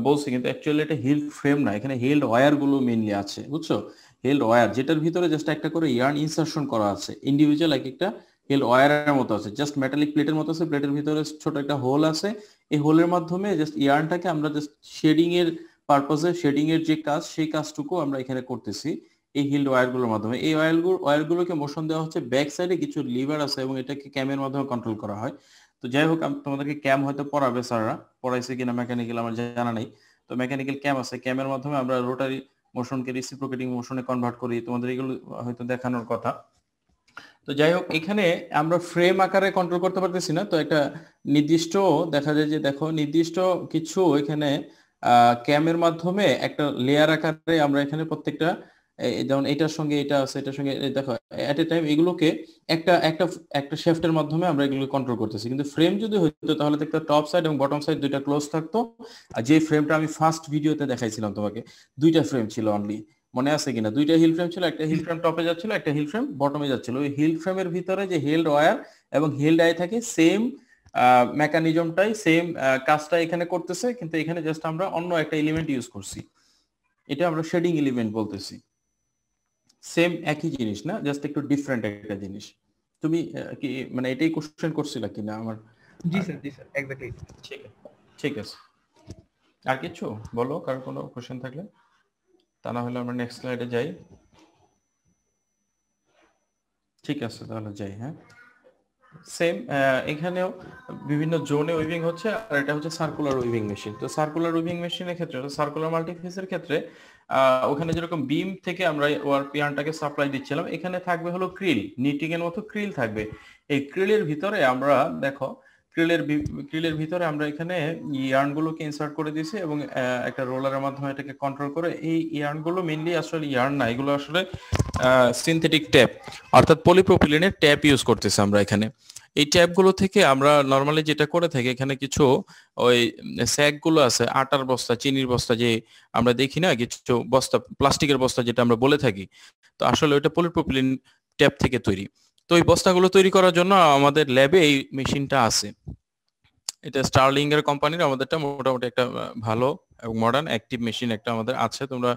S1: বলছি, কিন্তু অ্যাকচুয়ালি এটা হিল ফ্রেম না, এখানে হিল্ড ওয়্যার গুলো মেইনলি আছে, বুঝছো? হিল্ড ওয়্যার যেটার ভিতরে জাস্ট একটা করে ইয়ার্ন ইনসারশন করা আছে, ইন্ডিভিজুয়াল এক একটা হিল ওয়্যারের মতো আছে, জাস্ট মেটালিক প্লেটের মতো আছে, প্লেটের ভিতরে ছোট একটা হোল আছে, এই হোলের মাধ্যমে জাস্ট ইয়ার্নটাকে আমরা জাস্ট শেডিং এর পারপাসে, শেডিং এর যে কাজ সেই কাজটুকু আমরা এখানে করতেছি এই হিল্ড ওয়্যারগুলোর মাধ্যমে। এই ওয়্যারগুলোকে মোশন দেওয়া হচ্ছে, ব্যাক সাইডে কিছু লিভার আছে এবং এটাকে ক্যামের মাধ্যমে কন্ট্রোল করা হয়। তো যাই হোক, তোমাদেরকে ক্যাম হয়তো পড়াবে স্যাররা, পড়াইছে কিনা মেকানিক্যাল আমার জানা নেই। তো মেকানিক্যাল ক্যাম আছে, ক্যামের মাধ্যমে আমরা রোটারি মোশনকে রেসিপ্রোকেটিং মোশনে কনভার্ট করি, তোমাদের এগুলো হয়তো দেখানোর কথা। তো যাই হোক, এখানে আমরা ফ্রেম আকারে কন্ট্রোল করতে পারতেছি না, তো একটা নির্দিষ্ট দেখা যায় যে দেখো নির্দিষ্ট কিছু এখানে ক্যামের মাধ্যমে একটা লেয়ার আকারে আমরা এখানে প্রত্যেকটা যেমন এটার সঙ্গে এটা আছে, এটার সঙ্গে দেখো এট এ টাইম এগুলোকে একটা একটা একটা শেফটের মাধ্যমে আমরা এগুলো কন্ট্রোল করতেছি। কিন্তু ফ্রেম যদি হইতো তাহলে দেখতে টপ সাইড এবং বটম সাইড দুইটা ক্লোজ থাকতো। আর যে ফ্রেমটা আমি ফার্স্ট ভিডিওতে দেখাইছিলাম তোমাকে, দুইটা ফ্রেম ছিল অনলি, মনে আছে কিনা? দুইটা হিল ফ্রেম ছিল, একটা হিল ফ্রেম টপে যাচ্ছিল, একটা হিল ফ্রেম বটমে যাচ্ছিল। ওই হিল ফ্রেমের ভিতরে যে হেল্ড ওয়্যার এবং হেল্ড আই থাকে, সেম মেকানিজমটাই, সেম কাজটা এখানে করতেছে, কিন্তু এখানে জাস্ট আমরা অন্য একটা এলিমেন্ট ইউজ করছি, এটা আমরা শেডিং এলিমেন্ট বলতেছি। সেম একই জিনিস না, জাস্ট একটু ডিফারেন্ট একটা জিনিস। তুমি কি মানে এটাই কোশ্চেন করছিলা কিনা আমার?
S3: জি স্যার, জি স্যার, এক্স্যাক্টলি।
S1: ঠিক আছে, আর কিছু বলো, কার কোনো কোশ্চেন থাকলে, তা না হলে আমরা নেক্সট স্লাইডে যাই। ঠিক আছে, তাহলে যাই। হ্যাঁ, সেম এখানেও বিভিন্ন জোনে উইভিং হচ্ছে, আর এটা হচ্ছে সার্কুলার উইভিং মেশিন। তো সার্কুলার উইভিং মেশিনের ক্ষেত্রে, সার্কুলার মাল্টিফেসের ক্ষেত্রে ওখানে যেরকম বিম থেকে আমরা ওয়ার পিয়ানটাকে সাপ্লাই দিচ্ছিলাম, এখানে থাকবে হলো ক্রিল, নিটিং এর মতো ক্রিল থাকবে। এই ক্রিলের ভিতরে আমরা দেখো ক্রিলের ভিতরে আমরা এখানে ইয়ার্নগুলোকে ইনসার্ট করে দিয়েছি এবং একটা রোলারের মাধ্যমে এটাকে কন্ট্রোল করে, এই ইয়ার্নগুলো মেইনলি আসলে ইয়ার্ন না, এগুলো আসলে সিনথেটিক ট্যাপ, অর্থাৎ পলিপ্রোপিলিনের ট্যাপ ইউজ করতেছি আমরা এখানে। এই ট্যাপগুলো থেকে আমরা নর্মালি যেটা করে থাকি, এখানে কিছু ওই স্যাকগুলো আছে, আটার বস্তা, চিনির বস্তা, যে আমরা দেখি না কিছু বস্তা, প্লাস্টিকের বস্তা যেটা আমরা বলে থাকি, তো আসলে ওইটা পলিপ্রোপিলিন ট্যাপ থেকে তৈরি। তো এই বস্তাগুলো তৈরি করার জন্য আমাদের ল্যাবে এই মেশিনটা আছে। এটা স্টারলিং এর কোম্পানির, আমাদেরটা মোটামুটি একটা ভালো এবং মডার্ন অ্যাক্টিভ মেশিন একটা আমাদের আছে। তোমরা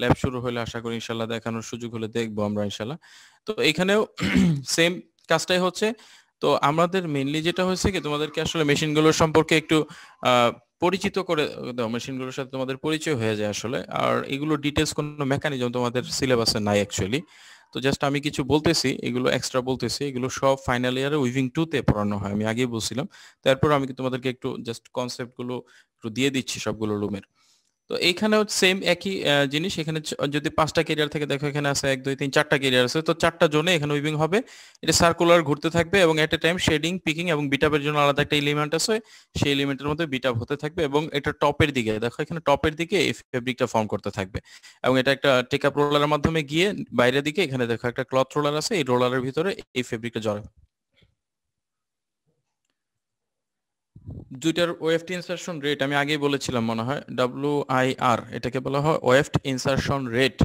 S1: ল্যাব শুরু হলে আশা করি ইনশাল্লাহ দেখানোর সুযোগ হলে দেখবো আমরা ইনশাল্লাহ। তো এখানেও সেম কাজটাই হচ্ছে। তো আমাদের মেইনলি যেটা হয়েছে কি, তোমাদেরকে আসলে মেশিনগুলোর সম্পর্কে একটু পরিচিত করে দাও, মেশিনগুলোর সাথে তোমাদের পরিচয় হয়ে যায় আসলে। আর এগুলো ডিটেলস কোনো মেকানিজম তোমাদের সিলেবাসে নাই অ্যাকচুয়ালি। তো জাস্ট আমি কিছু বলতেছি, এগুলো এক্সট্রা বলতেছি, এগুলো সব ফাইনাল ইয়ারে উইভিং 2 তে পড়ানো হয়, আমি আগেই বলছিলাম। তারপর আমি তোমাদেরকে একটু জাস্ট কনসেপ্ট গুলো একটু দিয়ে দিচ্ছি সবগুলো রুমের। তো এইখানেও সেম একই জিনিস। এখানে যদি 5টা ক্যারিয়ার থেকে দেখো, এখানে আছে 1 2 3 4টা ক্যারিয়ার আছে, তো 4টা জোনে এখানে উইভিং হবে। এটা সার্কুলার ঘুরতে থাকবে এবং এট এ টাইম শেডিং, পিকিং এবং বিটআপের জন্য আলাদা একটা এলিমেন্ট আছে, সেই এলিমেন্টের মধ্যে বিটআপ হতে থাকবে। এবং এটা টপের দিকে দেখো, এখানে টপের দিকে এই ফেব্রিকটা ফর্ম করতে থাকবে এবং এটা একটা টেকআপ রোলারের মাধ্যমে গিয়ে বাইরের দিকে, এখানে দেখো একটা ক্লথ রোলার আছে, এই রোলারের ভিতরে এই ফেব্রিকটা জড়াবে। দুইটার ওয়েফট ইনসারশন রেট আমি আগেই বলেছিলাম মনে হয়, WIR, এটাকে বলা হয় ওয়েফট ইনসারশন রেট।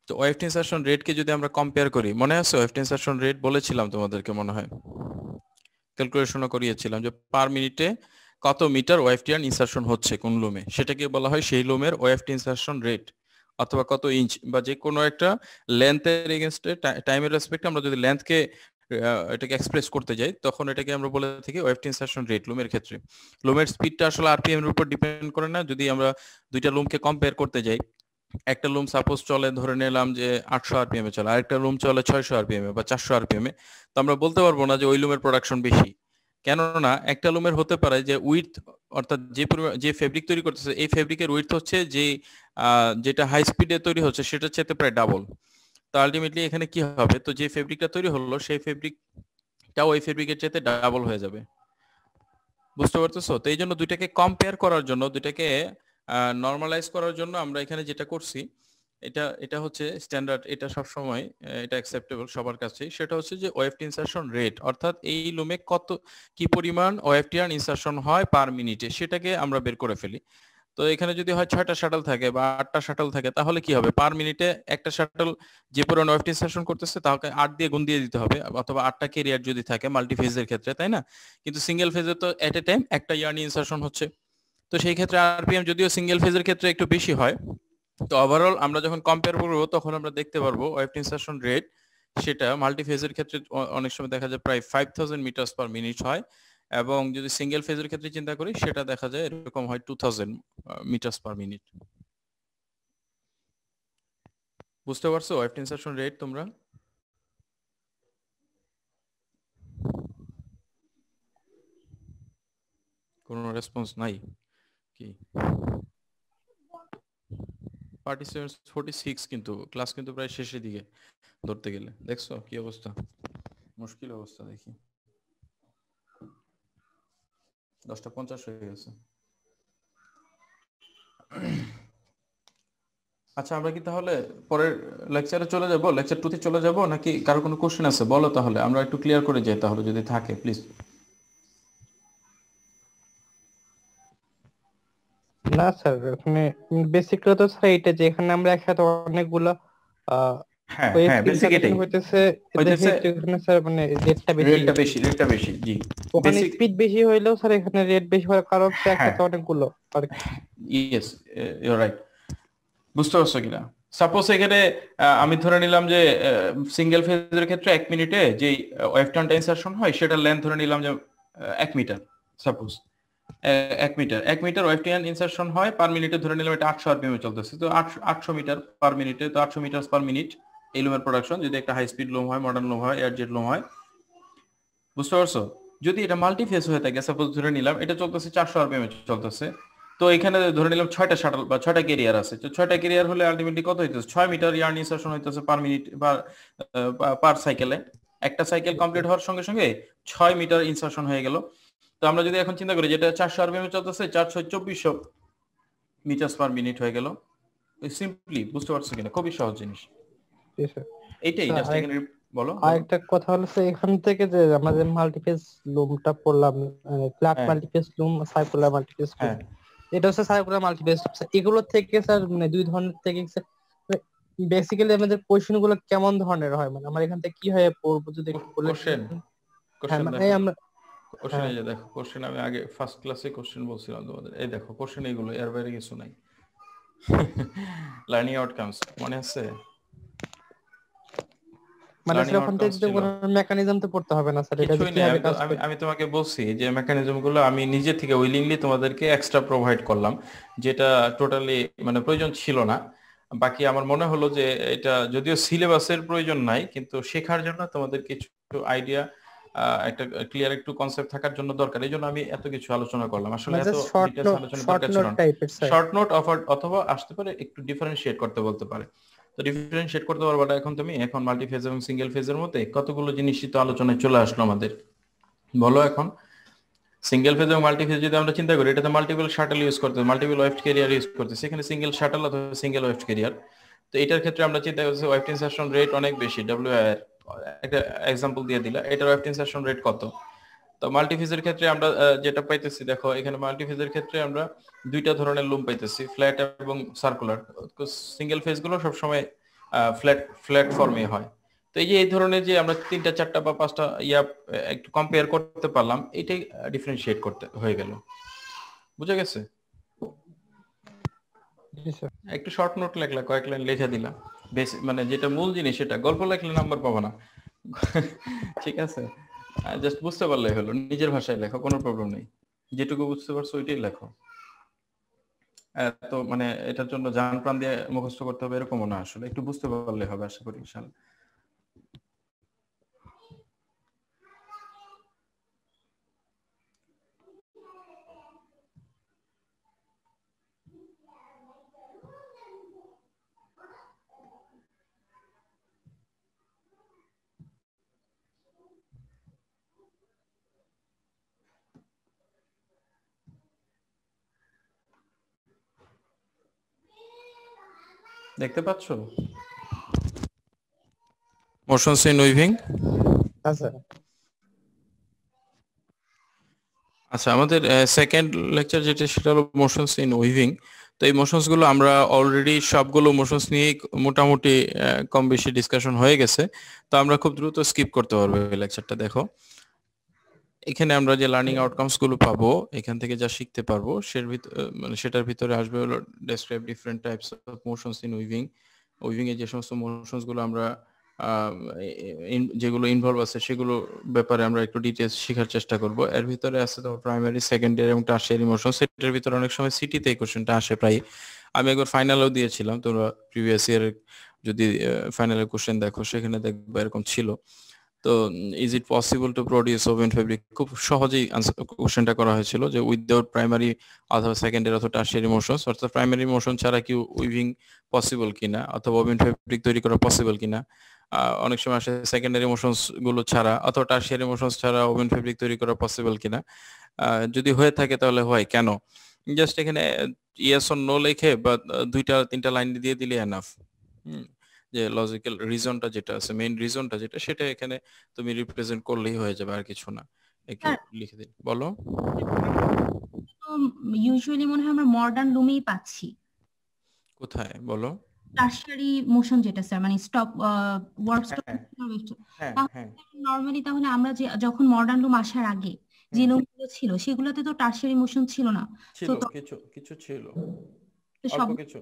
S1: তো ওয়েভড ইনসারশন রেটকে যদি আমরা কম্পেয়ার করি, মনে আছে ওয়েভড ইনসারশন রেট বলেছিলাম তোমাদেরকে, মনে হয় ক্যালকুলেশনও করিয়েছিলাম যে পার মিনিটে কত মিটার ওয়েভড ইনসারশন হচ্ছে কোন লুমে, সেটাকে বলা হয় সেই লুমের ওয়েভড ইনসারশন রেট, অথবা কত ইঞ্চ বা যে কোনো একটা লেন্থের এগেইনস্টে টাইমের রেসপেক্টে আমরা যদি লেন্থকে এটাকে এক্সপ্রেস করতে যাই তখন এটাকে আমরা বলে থাকি ওয়েভড ইনসারশন রেট লুমের ক্ষেত্রে। লুমের স্পিডটা আসলে আরপিএম এর উপর ডিপেন্ড করে না। যদি আমরা দুইটা লুমকে কম্পেয়ার করতে যাই, একটা লুম সাপোজ চলে ধরে নিলাম যে 800 আরপিএম এ চলে, আরেকটা লুম চলে 600 আরপিএম এ বা 400 আরপিএম এ, তো আমরা বলতে পারবো না যে ওই লুমের প্রোডাকশন বেশি। কেননা একটা লুমের হতে পারে যে উইডথ, অর্থাৎ যে ফেব্রিক তৈরি করতেছে এই ফেব্রিকের উইডথ হচ্ছে যে যেটা হাই স্পিডে তৈরি হচ্ছে সেটার চেয়ে প্রায় ডাবল। তো আলটিমেটলি এখানে কি হবে, তো যে ফেব্রিকটা তৈরি হলো সেই ফেব্রিকটা ওই ফেব্রিকের চেয়ে ডাবল হয়ে যাবে। বুঝতে পারতেছো? তো এই জন্য দুইটাকে কম্পেয়ার করার জন্য, দুইটাকে নরমালাইজ করার জন্য আমরা এখানে যেটা করছি, এটা হচ্ছে স্ট্যান্ডার্ড, এটা সব সময় এটা অ্যাকসেপ্টেবল সবার কাছেই, সেটা হচ্ছে যে ওয়েভড ইনসারশন রেট, অর্থাৎ এই লুমে কি পরিমাণ ওয়েভড ইনসারশন হয় পার মিনিটে সেটাকে আমরা বের করে ফেলি। তো এখানে যদি হয় 6টা শাটল থাকে বা 8টা শাটল থাকে তাহলে কি হবে, পার মিনিটে একটা শাটল যে পরিমাণ ওয়েভড ইনসারশন করতেছে তাকে 8 দিয়ে গুণ দিয়ে দিতে হবে, অথবা 8টা ক্যারিয়ার যদি থাকে মাল্টি ফেজের ক্ষেত্রে, তাই না? কিন্তু সিঙ্গেল ফেজে তো এট এ টাইম একটা ইয়ার্নি ইনসারশন হচ্ছে, তো সেই ক্ষেত্রে আরপিএম যদিও সিঙ্গেল ফেজের ক্ষেত্রে একটু বেশি হয়, তো ওভারঅল আমরা যখন কম্পেয়ার করবো তখন আমরা দেখতে পারবো ওয়েভড ইনসারশন রেট সেটা মাল্টি ফেজের ক্ষেত্রে অনেক সময় দেখা যায় প্রায় 5000 মিটারস পার মিনিট হয়, এবং যদি সিঙ্গেল ফেজের ক্ষেত্রে চিন্তা করি সেটা দেখা যায় এরকম হয় 2000 মিটারস পার মিনিট। বুঝতে পারছো ওয়েভড ইনসারশন রেট তোমরা? কোনো রেসপন্স নাই কি? পার্টিসিপেন্টস 46, কিন্তু ক্লাস কিন্তু প্রায় শেষের দিকে ধরতে গেলে। দেখছো কি অবস্থা, মুশকিল অবস্থা। দেখি 10:50 হয়ে গেছে। আচ্ছা, আমরা কি তাহলে পরের লেকচারে চলে যাব, লেকচার 2 তে চলে যাব, নাকি কারো কোনো কোশ্চেন আছে বলো, তাহলে আমরা একটু ক্লিয়ার করে যাই তাহলে যদি থাকে প্লিজ।
S2: না স্যার, ওখানে বেসিকটা তো স্যার এটা যে এখানে আমরা একসাথে অনেকগুলো
S1: হ্যাঁ
S2: ওয়েভ
S1: হ্যাঁ, বেসিক
S2: ইনস্টলেশন
S1: এটাই
S2: হইতেছে, দেখে একটু এখানে স্যার মানে রেটটা
S1: বেশি জি।
S2: ওখানে
S1: বেসিক,
S2: স্পিড বেশি হইলেও স্যার এখানে রেট বেশি হওয়ার কারণ হচ্ছে
S1: হ্যাঁ
S2: একসাথে অনেকগুলো আর কি।
S1: Yes, you are right. বুঝতে পারছো কিনা? সাপোজ এখানে আমি ধরে নিলাম যে সিঙ্গেল ফেজের ক্ষেত্রে 1 মিনিটে যে ওয়েভ টার্ন ইনসারশন হয় সেটার লেন্থ ধরে নিলাম যে 1 meter. Suppose 1 meter weave turn insertion হয় পার মিনিটে, ধরে নিলাম এটা 800 আরপিএম এ চলতেছে, তো 800 মিটার পার মিনিটে, তো 800 মিটার পার মিনিট এই লুমের প্রোডাকশন, যদি একটা হাই স্পিড লুম হয়, মডার্ন লুম হয়, এয়ারজেট লুম হয়। বুঝতে পারছো? যদি এটা মাল্টি ফেজ হয়ে থাকে, সাপোজ ধরে নিলাম এটা চলতেছে 400 আরপিএম এ চলতেছে, তো এখানে ধরে নিলাম 6টা শাটল বা 6টা ক্যারিয়ার আছে, তো 6টা ক্যারিয়ার হলে আলটিমেটলি কত হইতেছে, 6 মিটার ইয়ার্ন ইনসারশন হইতেছে পার মিনিট পার সাইকেলে। একটা সাইকেল কমপ্লিট হওয়ার সঙ্গে সঙ্গে 6 মিটার ইনসারশন হয়ে গেল। তো আমরা যদি এখন চিন্তা করি যেটা 400 আরপিএম এ চলতেছে, 400-2400 মিটার পার মিনিট হয়ে গেল। সিম্পলি, বুঝতে পারছো কিনা? খুবই সহজ জিনিস এইটাই। জাস্ট এখানে বলো।
S2: আরেকটা কথা হলো স্যার, এখান থেকে যে আমাদের মাল্টিপেজ লুমটা পড়লাম, ফ্ল্যাট মাল্টিপেজ লুম, সার্কুলার মাল্টিপেজ লুম, এটা হচ্ছে সার্কুলার মাল্টিপেজ। এগুলো থেকে স্যার মানে দুই ধরনের থেকে বেসিক্যালি আমাদের কোশ্চেন গুলো কেমন ধরনের হয়, মানে আমার এখান থেকে কি হয় পড়বো যদি একটু বলে।
S1: কোশ্চেন
S2: মানে আমরা
S1: কোশ্চেন এই যে দেখো, কোশ্চেন আমি আগে ফার্স্ট ক্লাসে কোশ্চেন বলছিলাম তোমাদের, এই দেখো কোশ্চেন এইগুলো, এর বাইরে কিছু নাই। লার্নিং আউটকামস মনে আছে?
S2: মানে ওখান থেকে কোনো মেকানিজম তো পড়তে হবে না স্যার, এটা কিভাবে কাজ করে?
S1: আমি তোমাকে বলছি যে মেকানিজম গুলো আমি নিজে থেকে উইলিংলি তোমাদেরকে এক্সট্রা প্রোভাইড করলাম, যেটা টোটালি মানে প্রয়োজন ছিল না। বাকি আমার মনে হলো যে এটা যদিও সিলেবাসের প্রয়োজন নাই, কিন্তু শেখার জন্য তোমাদের কিছু আইডিয়া, একটা ক্লিয়ার একটু কনসেপ্ট থাকার জন্য দরকার, এই জন্য আমি এত কিছু আলোচনা করলাম। আসলে এত ডিটেইলস আলোচনা দরকার ছিল না। শর্ট নোট অথবা আসতে পারে একটু ডিফারেন্সিয়েট করতে বলতে পারে। তো ডিফারেন্সিয়েট করতে পারবা এখন তুমি, এখন মাল্টি ফেজ এবং সিঙ্গেল ফেজের মধ্যে কতগুলো জিনিসই তো আলোচনায় চলে আসলো আমাদের। বলো এখন সিঙ্গেল ফেজ এবং মাল্টি ফেজ যদি আমরা চিন্তা করি, এটাতে মাল্টিপল শাটল ইউজ করতে, মাল্টিপল ওয়েভড ক্যারিয়ার ইউজ করতে, সেখানে সিঙ্গেল শাটল অথবা সিঙ্গেল ওয়েভড ক্যারিয়ার। তো এটার ক্ষেত্রে আমরা চিন্তা করছি ওয়েভড ইনসারশন রেট অনেক বেশি, ডব্লিউআইআর একটা এক্সাম্পল দিয়ে দিলা, এটার ওয়েভড ইনসারশন রেট কত। তো মাল্টিফেজের ক্ষেত্রে আমরা যেটা পাইতেছি, দেখো এখানে মাল্টিফেজের ক্ষেত্রে আমরা দুইটা ধরনের লুম পাইতেছি, ফ্ল্যাট এবং সার্কুলার। সিঙ্গেল ফেজ গুলো সবসময় ফ্ল্যাট ফ্ল্যাট ফর্মে হয়। তো এই যে এই ধরনের যে আমরা 3টা 4টা বা 5টা একটু কম্পেয়ার করতে পারলাম, এটাই ডিফারেন্সিয়েট করতে হয়ে গেল। বুঝা গেছে?
S2: জি স্যার।
S1: একটু শর্ট নোট লেখলা, কয়েক লাইন লিখে দিলাম, বেশ মানে যেটা মূল জিনিস সেটা। গল্প লেখলে নাম্বার পাবো না। ঠিক আছে, জাস্ট বুঝতে পারলেই হলো। নিজের ভাষায় লেখো, কোনো প্রবলেম নেই। যেটুকু বুঝতে পারছো ওইটাই লেখো। তো মানে এটার জন্য জান প্রাণ দিয়ে মুখস্থ করতে হবে এরকমও না, আসলে একটু বুঝতে পারলে হবে আশা করি ইনশাআল্লাহ। দেখতে পাচ্ছো মোশনস ইন উইভিং?
S2: হ্যাঁ স্যার।
S1: আচ্ছা, আমাদের সেকেন্ড লেকচার যেটা সেটা হলো মোশনস ইন উইভিং। তো এই মোশনস গুলো আমরা অলরেডি সবগুলো মোশনস নিয়ে মোটামুটি কম বেশি ডিসকাশন হয়ে গেছে। তো আমরা খুব দ্রুত স্কিপ করতে পারবো এই লেকচারটা। দেখো এখানে আমরা যে লার্নিং আউটকামস গুলো পাবো, এখান থেকে যা শিখতে পারবো মানে সেটার ভিতরে আসবে হলো describe different types of motions in weaving. Weaving এ যে সমস্ত মোশনস গুলো আমরা যেগুলো ইনভলভ আছে সেগুলো ব্যাপারে আমরা একটু ডিটেইলস শেখার চেষ্টা করব। এর ভিতরে আছে তো প্রাইমারি, সেকেন্ডারি এবং টারশিয়ারি মোশন। সেটার ভিতরে অনেক সময় সিটিতে এই কোশ্চেনটা আসে প্রায়। আমি একবার ফাইনালেও দিয়েছিলাম, তোমরা প্রিভিয়াস ইয়ার যদি ফাইনালের কোশ্চেন দেখো সেখানে দেখবে এরকম ছিল। তো is it possible to produce oven fabric, খুব সহজেই কোশ্চেনটা করা হয়েছিল যে উইদাউট প্রাইমারি অথবা সেকেন্ডারি অথবা টারশিয়ারি মোশনস, অর্থাৎ প্রাইমারি মোশন ছাড়া কি উইভিং পসিবল কিনা অথবা ওভেন ফেব্রিক তৈরি করা পসিবল কিনা। অনেক সময় আসে সেকেন্ডারি মোশনস গুলো ছাড়া অথবা টারশিয়ারি মোশনস ছাড়া ওভেন ফেব্রিক তৈরি করা পসিবল কিনা। যদি হয়ে থাকে তাহলে হয় কেন। জাস্ট এখানে ইয়েস অর নো লিখে বা 2-3টা লাইন দিয়ে দিলে এনাফ। যে লজিক্যাল রিজনটা যেটা আছে, মেইন রিজনটা যেটা, সেটা এখানে তুমি রিপ্রেজেন্ট করলেই হয়ে যাবে, আর কিছু না। একটু লিখে দিন, বলো।
S4: ইউজুয়ালি মনে হয় আমরা মডার্ন লুমেই পাচ্ছি।
S1: কোথায় বলো?
S4: টারশিয়ারি মোশন যেটা স্যার, মানে স্টপ ওয়ার্ক স্টপ। নরমালি তাহলে আমরা যে যখন মডার্ন লুম আসার আগে যে লুমগুলো ছিল সেগুলোতে তো টারশিয়ারি মোশন ছিল না।
S1: ছিল, কিছু কিছু ছিল, অল্প কিছু,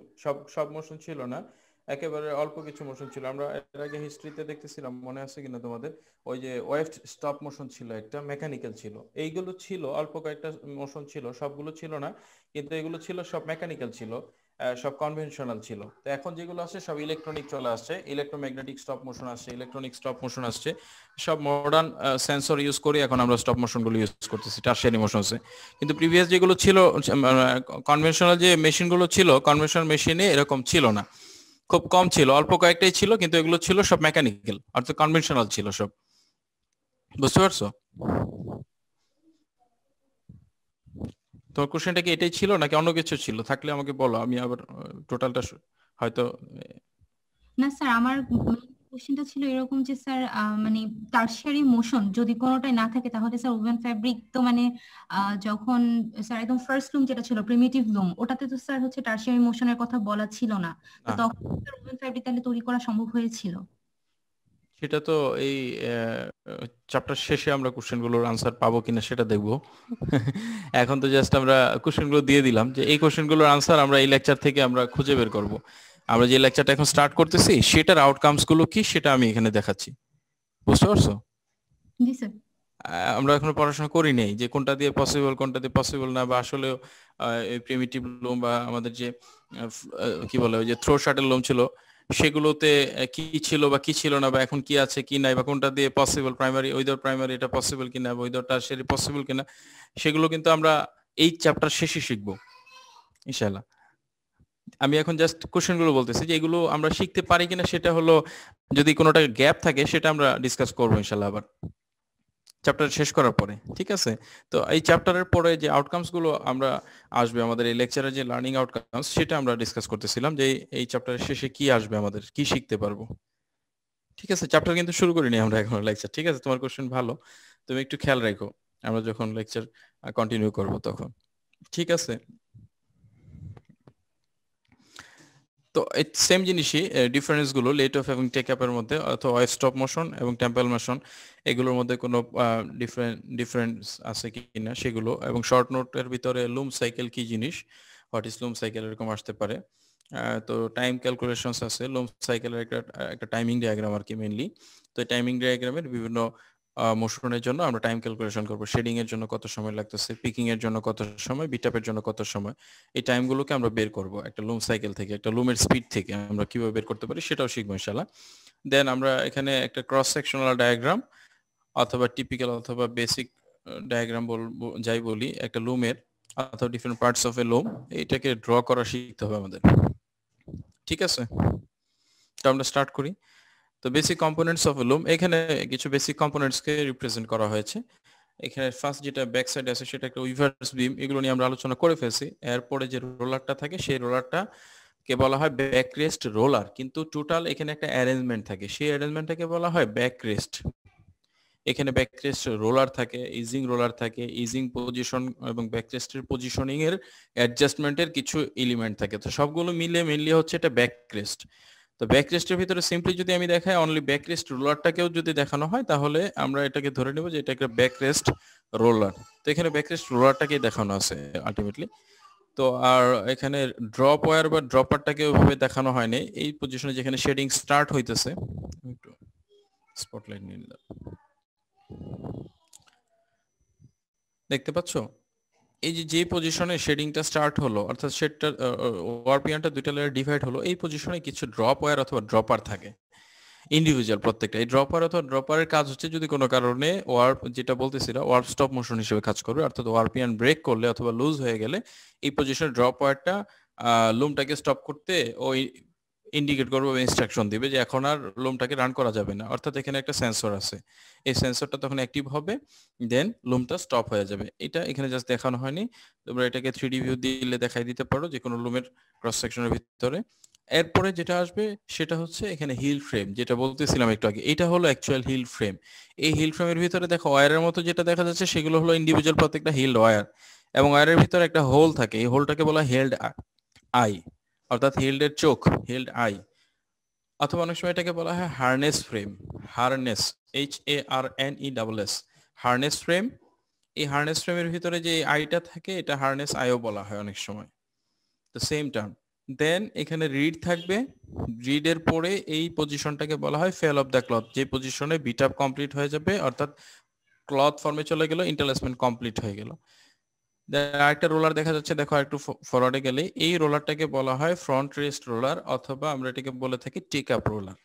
S1: সব মোশন ছিল না, একেবারে অল্প কিছু মোশন ছিল। আমরা এর আগে হিস্ট্রিতে দেখতেছিলাম, মনে আছে কিনা তোমাদের, ওই যে ওয়েভ স্টপ মোশন ছিল, একটা মেকানিক্যাল ছিল। এইগুলো ছিল, অল্প কয়েকটা মোশন ছিল, সবগুলো ছিল না, কিন্তু এগুলো ছিল সব মেকানিক্যাল ছিল, সব কনভেনশনাল ছিল। তো এখন যেগুলো আছে সব ইলেকট্রনিক চলে আসছে, ইলেকট্রোম্যাগনেটিক স্টপ মোশন আসছে, ইলেকট্রনিক স্টপ মোশন আসছে, সব মডার্ন সেন্সর ইউজ করে এখন আমরা স্টপ মোশন গুলো ইউজ করতেছি টারশিয়ারি মোশনসে। কিন্তু প্রিভিয়াস যেগুলো ছিল কনভেনশনাল যে মেশিনগুলো ছিল, কনভেনশনাল মেশিনে এরকম ছিল না, খুব কম ছিল, অল্প কয়েকটাই ছিল, কিন্তু এগুলো ছিল সব মেকানিক্যাল, অর্থাৎ কনভেনশনাল ছিল সব। বুঝতে পারছো? তোমার কোশ্চেনটা কি এটাই ছিল নাকি অন্য কিছু ছিল? থাকলে আমাকে বলো, আমি আবার টোটালটা হয়তো।
S4: না স্যার, আমার কোশ্চেনটা ছিল এরকম যে স্যার মানে টারশিয়ারি মোশন যদি কোনোটাই না থাকে তাহলে স্যার ওভেন ফ্যাব্রিক তো মানে যখন স্যার একদম ফার্স্ট লুম যেটা ছিল প্রিমিটিভ লুম, ওটাতে তো স্যার হচ্ছে টারশিয়ারি মোশনের কথা বলা ছিল না। তো তখন স্যার ওভেন ফ্যাব্রিক তাহলে তৈরি করা সম্ভব হয়েছিল?
S1: সেটা তো এই চ্যাপ্টার শেষে আমরা কোশ্চেনগুলোর আনসার পাবো কিনা সেটা দেখবো। এখন তো জাস্ট আমরা কোশ্চেনগুলো দিয়ে দিলাম যে এই কোশ্চেনগুলোর আনসার আমরা এই লেকচার থেকে আমরা খুঁজে বের করব। আমরা যে লেকচারটা এখন স্টার্ট করতেছি সেটার আউটকামস গুলো কি সেটা আমি এখানে দেখাচ্ছি। বুঝতে পারছো?
S4: জি স্যার।
S1: আমরা এখনো পড়াশোনা করি নাই যে কোনটা দিয়ে পসিবল কোনটা দিয়ে পসিবল না, বা আসলে প্রিমিটিভ লোম বা আমাদের যে কি বলে ওই যে থ্রো শাটল লোম ছিল সেগুলোতে কি ছিল বা কি ছিল না, বা এখন কি আছে কি নাই, বা কোনটা দিয়ে পসিবল প্রাইমারি উইদাউট প্রাইমারি এটা পসিবল কিনা, বা উইদাউট টারশিয়ারি পসিবল কিনা, সেগুলো কিন্তু আমরা এই চ্যাপ্টার শেষে শিখবো ইনশাআল্লাহ। আমি এখন জাস্ট কোশ্চেনগুলো বলতেছি যে এগুলো আমরা শিখতে পারি কিনা, সেটা হলো যদি কোনোটা গ্যাপ থাকে সেটা আমরা ডিসকাস করবো ইনশাআল্লাহ আবার চ্যাপ্টার শেষ করার পরে। ঠিক আছে? তো এই চ্যাপ্টারের পরে যে আউটকামস গুলো আমরা আসবে আমাদের এই লেকচারে, যে লার্নিং আউটকামস, সেটা আমরা ডিসকাস করতেছিলাম যে এই চ্যাপ্টারের শেষে কি আসবে, আমাদের কি শিখতে পারবো। ঠিক আছে? চ্যাপ্টার কিন্তু শুরু করিনি আমরা এখন লেকচার। ঠিক আছে? তোমার কোশ্চেন ভালো, তুমি একটু খেয়াল রাখো আমরা যখন লেকচার কন্টিনিউ করব তখন। ঠিক আছে? তো সেম জিনিসই ডিফারেন্স গুলো লেট অফ এবং টেক আপের মধ্যে অথবা ওয়েভ স্টপ মোশন এবং টেম্পল মোশন এগুলোর মধ্যে কোনো ডিফারেন্স আছে কিনা সেগুলো, এবং শর্ট নোটের ভিতরে লুম সাইকেল কি জিনিস, হোয়াট ইজ লুম সাইকেল এরকম আসতে পারে। তো টাইম ক্যালকুলেশনস আছে, লুম সাইকেলের একটা টাইমিং ডায়াগ্রাম আর কি মেইনলি। তো টাইমিং ডায়াগ্রামের বিভিন্ন মোশনের জন্য আমরা টাইম ক্যালকুলেশন করব, শেডিং এর জন্য কত সময় লাগতেছে, পিকিং এর জন্য কত সময়, বিটআপের জন্য কত সময়, এই টাইমগুলোকে আমরা বের করব একটা লুম সাইকেল থেকে, একটা লুমের স্পিড থেকে আমরা কিভাবে বের করতে পারি সেটাও শিখবো ইনশাআল্লাহ। দেন আমরা এখানে একটা ক্রস সেকশনাল ডায়াগ্রাম অথবা টিপিক্যাল অথবা বেসিক ডায়াগ্রাম বলবো, যাই বলি, একটা লুমের অথবা ডিফারেন্ট পার্টস অফ এ লুম, এটাকে ড্র করা শিখতে হবে আমাদের। ঠিক আছে, তো আমরা স্টার্ট করি। তো বেসিক কম্পোনেন্টস অফ লুম, এখানে কিছু বেসিক কম্পোনেন্টস কে রিপ্রেজেন্ট করা হয়েছে। এখানে ফার্স্ট যেটা ব্যাক সাইড আছে সেটা একটা উইভার্স বিম, এগুলো নিয়ে আমরা আলোচনা করে ফেলছি। এরপরে যে রোলারটা থাকে সেই রোলারটা কে বলা হয় ব্যাক রেস্ট রোলার, কিন্তু টোটাল এখানে একটা অ্যারেঞ্জমেন্ট থাকে, সেই অ্যারেঞ্জমেন্টটাকে বলা হয় ব্যাক রেস্ট। এখানে ব্যাক রেস্ট রোলার থাকে, ইজিং রোলার থাকে, ইজিং পজিশন এবং ব্যাক রেস্টের পজিশনিং এর অ্যাডজাস্টমেন্টের কিছু এলিমেন্ট থাকে। তো সবগুলো মিলে মেনলি হচ্ছে এটা ব্যাক রেস্ট। তো ব্যাক রেস্টের ভিতরে সিম্পলি যদি আমি দেখাই অনলি ব্যাক রেস্ট রোলারটাকেও যদি দেখানো হয় তাহলে আমরা এটাকে ধরে নেব যে এটা একটা ব্যাক রেস্ট রোলার। তো এখানে ব্যাক রেস্ট রোলারটাকেই দেখানো আছে আলটিমেটলি। তো আর এখানে ড্রপ ওয়্যার বা ড্রপারটাকে ওইভাবে দেখানো হয়নি। এই পজিশনে যেখানে শেডিং স্টার্ট হইতেছে, একটু স্পটলাইট নিয়ে নিলাম, দেখতে পাচ্ছ এই যে পজিশনে শেডিংটা স্টার্ট হলো, অর্থাৎ শেডটা ওয়ারপিয়ানটা দুইটা লেয়ার ডিভাইড হলো, এই পজিশনে কিছু ড্রপ ওয়্যার অথবা ড্রপার থাকে ইন্ডিভিজুয়াল প্রত্যেকটা। এই ড্রপার অথবা ড্রপারের কাজ হচ্ছে যদি কোনো কারণে ওয়ার্প, যেটা বলতেছিল ওয়ার্প স্টপ মোশন হিসেবে কাজ করবে, অর্থাৎ ওয়ারপিয়ান ব্রেক করলে অথবা লুজ হয়ে গেলে এই পজিশনে ড্রপ ওয়্যারটা লুমটাকে স্টপ করতে ওই ইন্ডিকেট করবে বা ইনস্ট্রাকশন দিবে যে এখন আর লুমটাকে রান করা যাবে না। অর্থাৎ এখানে একটা সেন্সর আছে, এই সেন্সরটা তখন অ্যাক্টিভ হবে, দেন লুমটা স্টপ হয়ে যাবে। এটা এখানে জাস্ট দেখানো হয়নি, তোমরা এটাকে 3D ভিউ দিলে দেখাই দিতে পারো যে কোনো লুমের ক্রস সেকশনের ভিতরে। এরপরে যেটা আসবে সেটা হচ্ছে এখানে হিল ফ্রেম, যেটা বলতেছিলাম একটু আগে, এটা হলো অ্যাকচুয়াল হিল ফ্রেম। এই হিল ফ্রেমের ভিতরে দেখো ওয়্যারের মতো যেটা দেখা যাচ্ছে সেগুলো হলো ইন্ডিভিজুয়াল প্রত্যেকটা হিল্ড ওয়্যার, এবং ওয়্যারের ভিতরে একটা হোল থাকে, এই হোলটাকে বলা হয় হেল্ড আই, অর্থাৎ হিল্ডের চোখ, হিল্ড আই, অথবা অনেক সময় এটাকে বলা হয় harness frame, harness HARNESS, harness frame. এই হার্নেস ফ্রেমের ভিতরে যে আইটা থাকে এটা হার্নেস আইও বলা হয় অনেক সময়, তো সেম টার্ম। দেন এখানে রিড থাকবে, রিডের পরে এই পজিশনটাকে বলা হয় ফেল অফ দ্য ক্লথ, যে পজিশনে বিটআপ কমপ্লিট হয়ে যাবে, অর্থাৎ ক্লথ ফর্মে চলে গেল, ইন্টারলেসমেন্ট কমপ্লিট হয়ে গেল। আরেকটা রোলার দেখা যাচ্ছে, দেখো একটু ফরওয়ার্ডে গেলে, এই রোলারটাকে বলা হয় ফ্রন্ট রেস্ট রোলার, অথবা আমরা এটাকে বলে থাকি টেক আপ রোলার,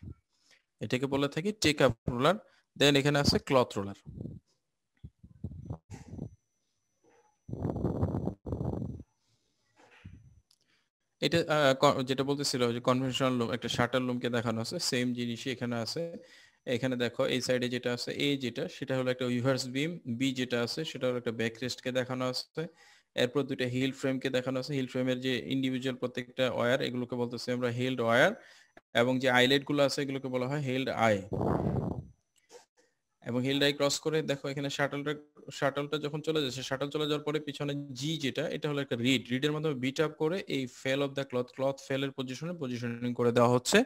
S1: এটাকে বলে থাকি টেক আপ রোলার। দেন এখানে আছে ক্লথ রোলার। এটা যেটা বলতেছিল যে কনভেনশনাল লুম, একটা শাটার লুমকে দেখানো আছে, সেম জিনিসই এখানে আছে। এখানে দেখো এই সাইডে যেটা আছে, এ যেটা, সেটা হলো একটা উইভার্স বিম, বি যেটা আছে সেটা হলো একটা ব্যাক রেস্টকে দেখানো আছে। এরপর দুইটা হিল ফ্রেমকে দেখানো আছে, হিল ফ্রেমের যে ইন্ডিভিজুয়াল প্রত্যেকটা ওয়্যার এগুলোকে বলতেছে আমরা হেল্ড ওয়্যার, এবং যে আইলেট গুলো আছে এগুলোকে বলা হয় হেল্ড আই। এবং হেল্ড আই ক্রস করে দেখো এখানে শাটলটা যখন চলে যাচ্ছে, শাটল চলে যাওয়ার পরে পিছনে জি যেটা, এটা হলো একটা রিডের মাধ্যমে বিট আপ করে এই ফেল অফ দ্য ক্লথ ফেলের পজিশনিং করে দেওয়া হচ্ছে।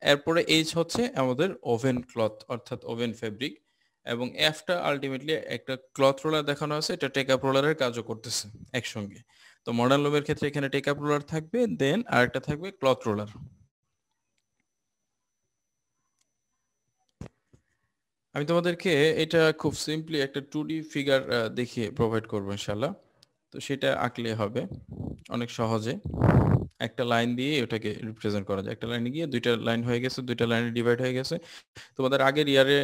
S1: এরপরে এইচ হচ্ছে আমাদের ওভেন ক্লথ, অর্থাৎ ওভেন ফেব্রিক, এবং এফটা আলটিমেটলি একটা ক্লথ রোলার দেখানো আছে, এটা টেক আপ রোলারের কাজও করতেছে একসঙ্গে। তো মডার্ন লুমের ক্ষেত্রে এখানে টেক আপ রোলার থাকবে, দেন আরেকটা থাকবে ক্লথ রোলার। আমি তোমাদেরকে এটা খুব সিম্পলি একটা 2D ফিগার দেখিয়ে প্রোভাইড করবো ইনশাল্লাহ। তো সেটা আঁকলে হবে অনেক সহজে, একটা লাইন দিয়ে ওটাকে রিপ্রেজেন্ট করা যায়। একটা লাইনে গিয়ে দুইটা লাইন হয়ে গেছে, দুইটা লাইনে ডিভাইড হয়ে গেছে। তোমাদের আগের ইয়ারে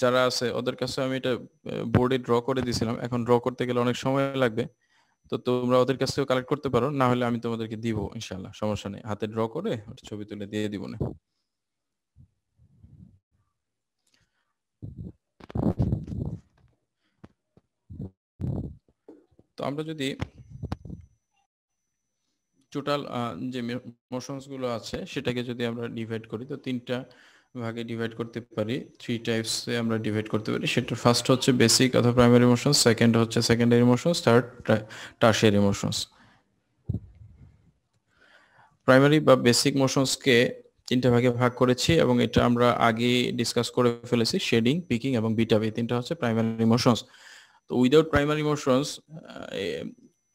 S1: যারা আছে ওদের কাছে আমি এটা বোর্ডে ড্র করে দিয়েছিলাম, এখন ড্র করতে গেলে অনেক সময় লাগবে, তো তোমরা ওদের কাছ থেকে কালেক্ট করতে পারো, না হলে আমি তোমাদেরকে দিব ইনশাল্লাহ, সমস্যা নেই, হাতে ড্র করে ছবি তুলে দিয়ে দিব না। তো আমরা যদি টোটাল যে মোশনস গুলো আছে সেটাকে যদি আমরা ডিভাইড করি, তো তিনটা ভাগে ডিভাইড করতে পারি, 3 টাইপসে আমরা ডিভাইড করতে পারি। সেটা ফার্স্ট হচ্ছে বেসিক অথবা প্রাইমারি ইমোশনস, সেকেন্ড হচ্ছে secondary emotions, third tertiary emotions. Primary বা বেসিক মোশনসকে 3টা ভাগে ভাগ করেছি এবং এটা আমরা আগে ডিসকাস করে ফেলেছি। শেডিং, পিকিং এবং বিট-আপ, এই 3টা হচ্ছে প্রাইমারি মোশনস। তো উইদাউট প্রাইমারি মোশনস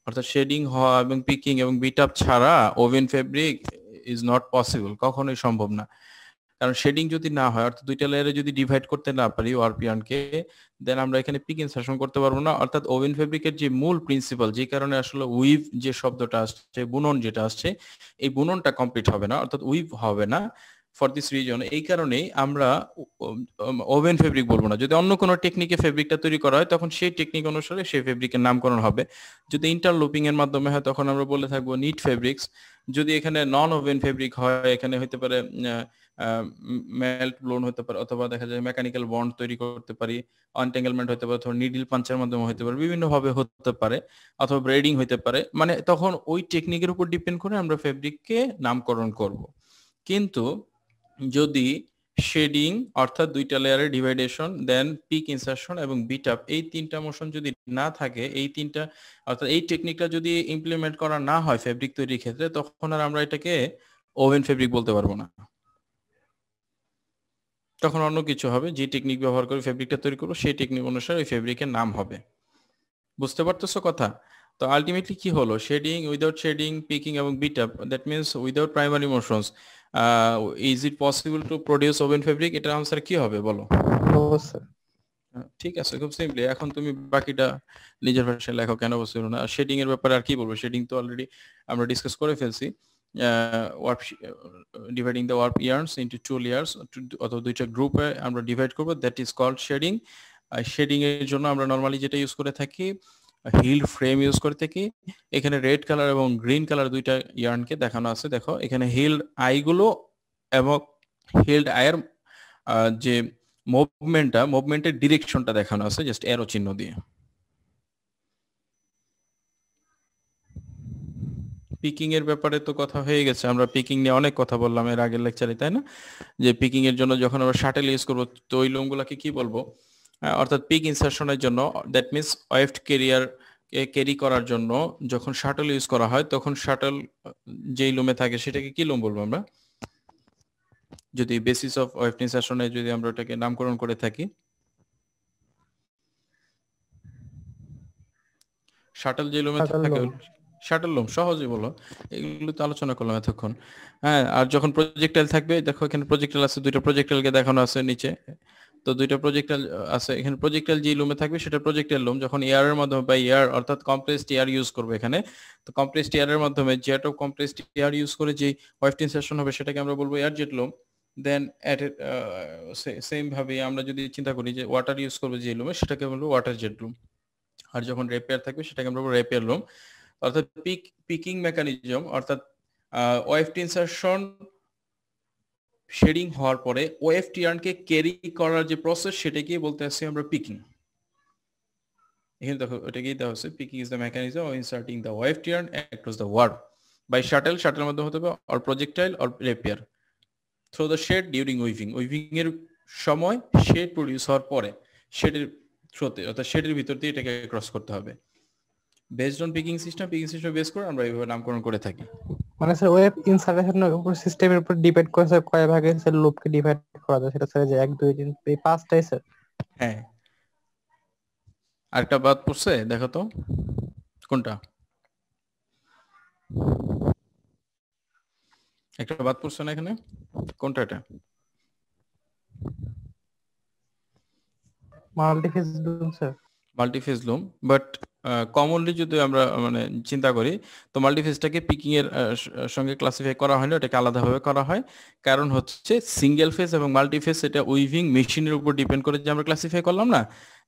S1: অর্থাৎ শেডিং হওয়া এবং পিকিং এবং বিট-আপ ছাড়া oven fabric is not possible, কখনোই সম্ভব না। কারণ শেডিং যদি না হয়, অর্থাৎ 2টা লেয়ারে যদি ডিভাইড করতে না পারি ওয়ার্প ইয়ার্নকে, দেন আমরা এখানে পিক ইনসারশন করতে পারবো না। অর্থাৎ ওভেন ফেব্রিকের যে মূল প্রিন্সিপাল, যে কারণে আসলে উইভ যে শব্দটা আসছে, বুনন যেটা আসছে, এই বুননটা কমপ্লিট হবে না, অর্থাৎ উইভ হবে না। ফর দিস রিজন, এই কারণেই আমরা ওভেন ফেব্রিক বলবো না। যদি অন্য কোনো টেকনিকে ফেব্রিকটা তৈরি করা হয় তখন সেই টেকনিক অনুসারে সেই ফেব্রিকের নামকরণ হবে। যদি ইন্টারলুপিং এর মাধ্যমে হয় তখন আমরা বলে থাকবো নিট ফেব্রিক্স। যদি এখানে নন ওভেন ফেব্রিক হয়, এখানে হতে পারে মেল্ট ব্লোন হতে পারে, অথবা দেখা যায় মেকানিক্যাল বন্ড তৈরি করতে পারি, আনটেঙ্গেলমেন্ট হতে পারে, অথবা নিডল পাঞ্চের মাধ্যমে হতে পারে, বিভিন্ন ভাবে হতে পারে, অথবা ব্রেডিং হতে পারে। মানে তখন ওই টেকনিকের উপর ডিপেন্ড করে আমরা ফেব্রিককে নামকরণ করব। কিন্তু যদি শেডিং অর্থাৎ 2টা লেয়ারের ডিভাইডেশন, দেন পিক ইনসারশন এবং বিট-আপ, এই 3টা মোশন যদি না থাকে, এই 3টা অর্থাৎ এই টেকনিকটা যদি ইমপ্লিমেন্ট করা না হয় ফেব্রিক তৈরির ক্ষেত্রে, তখন আর আমরা এটাকে ওভেন ফেব্রিক বলতে পারবো না। তখন অন্য কিছু হবে, যে টেকনিক ব্যবহার করে ফেব্রিকটা তৈরি করবো সেই টেকনিক অনুসারে ওই ফেব্রিকের নাম হবে। বুঝতে পারতেছো কথা? তো আলটিমেটলি কি হলো, শেডিং, উইদাউট শেডিং, পিকিং এবং bit-up, that means without primary motions, is it possible to produce oven fabric? এটার আনসার কি হবে বলো? ঠিক আছে, খুব সিম্পলি। এখন তুমি বাকিটা নিজের ভাষায় লেখো, কেন বলছিল না। শেডিং এর ব্যাপারে আর কি বলবো, শেডিং তো অলরেডি আমরা ডিসকাস করে ফেলছি। Dividing the warp yarns into 2 layers, অথবা 2টা গ্রুপে আমরা ডিভাইড করব, that is called shedding. Shedding এর জন্য আমরা নরমালি যেটা ইউজ করে থাকি, হিল্ড ফ্রেম ইউজ করে থাকি। এখানে রেড কালার এবং গ্রিন কালার 2টা ইয়ার্নকে দেখানো আছে। দেখো এখানে হিল্ড আইগুলো এবং হিল্ড আয়ের যে মুভমেন্টের ডিরেকশনটা দেখানো আছে জাস্ট অ্যারো চিহ্ন দিয়ে। পিকিং এর ব্যাপারে তো কথা হয়ে গেছে, আমরা পিকিং নিয়ে অনেক কথা বললাম এর আগের লেকচারে, তাই না? যে পিকিং এর জন্য যখন আমরা শাটল ইউজ করবো, তো ওই লোমগুলোকে কি বলবো? অর্থাৎ পিক ইনসারশনের জন্য, that means weft career carry করার জন্য যখন শাটল ইউজ করা হয়, তখন শাটল যেই লোমে থাকে সেটাকে কি লোম বলবো আমরা? যদি বেসিস অফ ওয়েফট ইনসারশনে যদি আমরা ওটাকে নামকরণ করে থাকি, শাটল যে লোমে থাকে, শাটল লোম, সহজে বলো। এগুলো তো আলোচনা করলাম এতক্ষণ। হ্যাঁ, আর যখন প্রজেক্টাইল থাকবে, দেখো এখানে প্রজেক্টাইল আছে, 2টা প্রজেক্টাইলকে দেখানো আছে নিচে। তো 2টা প্রজেক্টাইল আছে এখানে। প্রজেক্টাইল যে লোমে থাকবে সেটা প্রজেক্টাইল লোম। যখন এয়ারের মাধ্যমে বা এয়ার অর্থাৎ কম্প্রেসড এয়ার ইউজ করবে এখানে, তো কম্প্রেসড এয়ারের মাধ্যমে jet of compressed air use করে যে ওয়েফট ইনসারশন হবে সেটাকে আমরা বলবো এয়ার জেট লোম। দেন সেম ভাবে আমরা যদি চিন্তা করি যে ওয়াটার ইউজ করবে যে লোমে, সেটাকে বলবো ওয়াটার জেট লোম। আর যখন রেপিয়ার থাকবে সেটাকে আমরা বলবো রেপিয়ার লোম। অর্থাৎ পিকিং মেকানিজম, অর্থাৎ ওয়েফট ইনসারশন শেডিং হওয়ার পরে ওয়েফট ইয়ার্নকে ক্যারি করার যে প্রসেস, সেটাকেই বলতে আসছি আমরা পিকিং। এখানে দেখো এটাকেই দেওয়া হচ্ছে, picking is the mechanism of inserting the weft yarn across the warp by shuttle, শাটলের মধ্যে হতে পারে, or projectile or rapier through the shed during weaving, weaving এর সময় শেড প্রডিউস হওয়ার পরে শেডের থ্রুতে, অর্থাৎ শেডের ভিতর দিয়ে এটাকে ক্রস করতে হবে। Based on picking system base করে আমরা এইভাবে নামকরণ করে থাকি।
S2: মানে স্যার ওয়েব ইনসার্টেশনের উপর, সিস্টেমের উপর ডিপেন্ড করে স্যার কয় ভাগে স্যার লুপকে ডিভাইড করা যায়, সেটা স্যার যে 1 2 3 এই 5টাই স্যার।
S1: হ্যাঁ, আরেকটা বাদ পড়ছে, দেখো তো কোনটা? একটা বাদ পড়ছে না এখানে, কোনটা এটা?
S2: মাল্টিফেজ লুম স্যার।
S1: মাল্টিফেজ লুম, বাট কমনলি যদি আমরা মানে চিন্তা করি, তো মাল্টিফেজটাকে পিকিং এর সঙ্গে ক্লাসিফাই করা হয় না, এটাকে আলাদাভাবে করা হয়। কারণ হচ্ছে সিঙ্গেল ফেজ এবং মাল্টিফেজ এটা উইভিং মেশিনের উপর ডিপেন্ড করে যে আমরা ক্লাসিফাই করলাম না,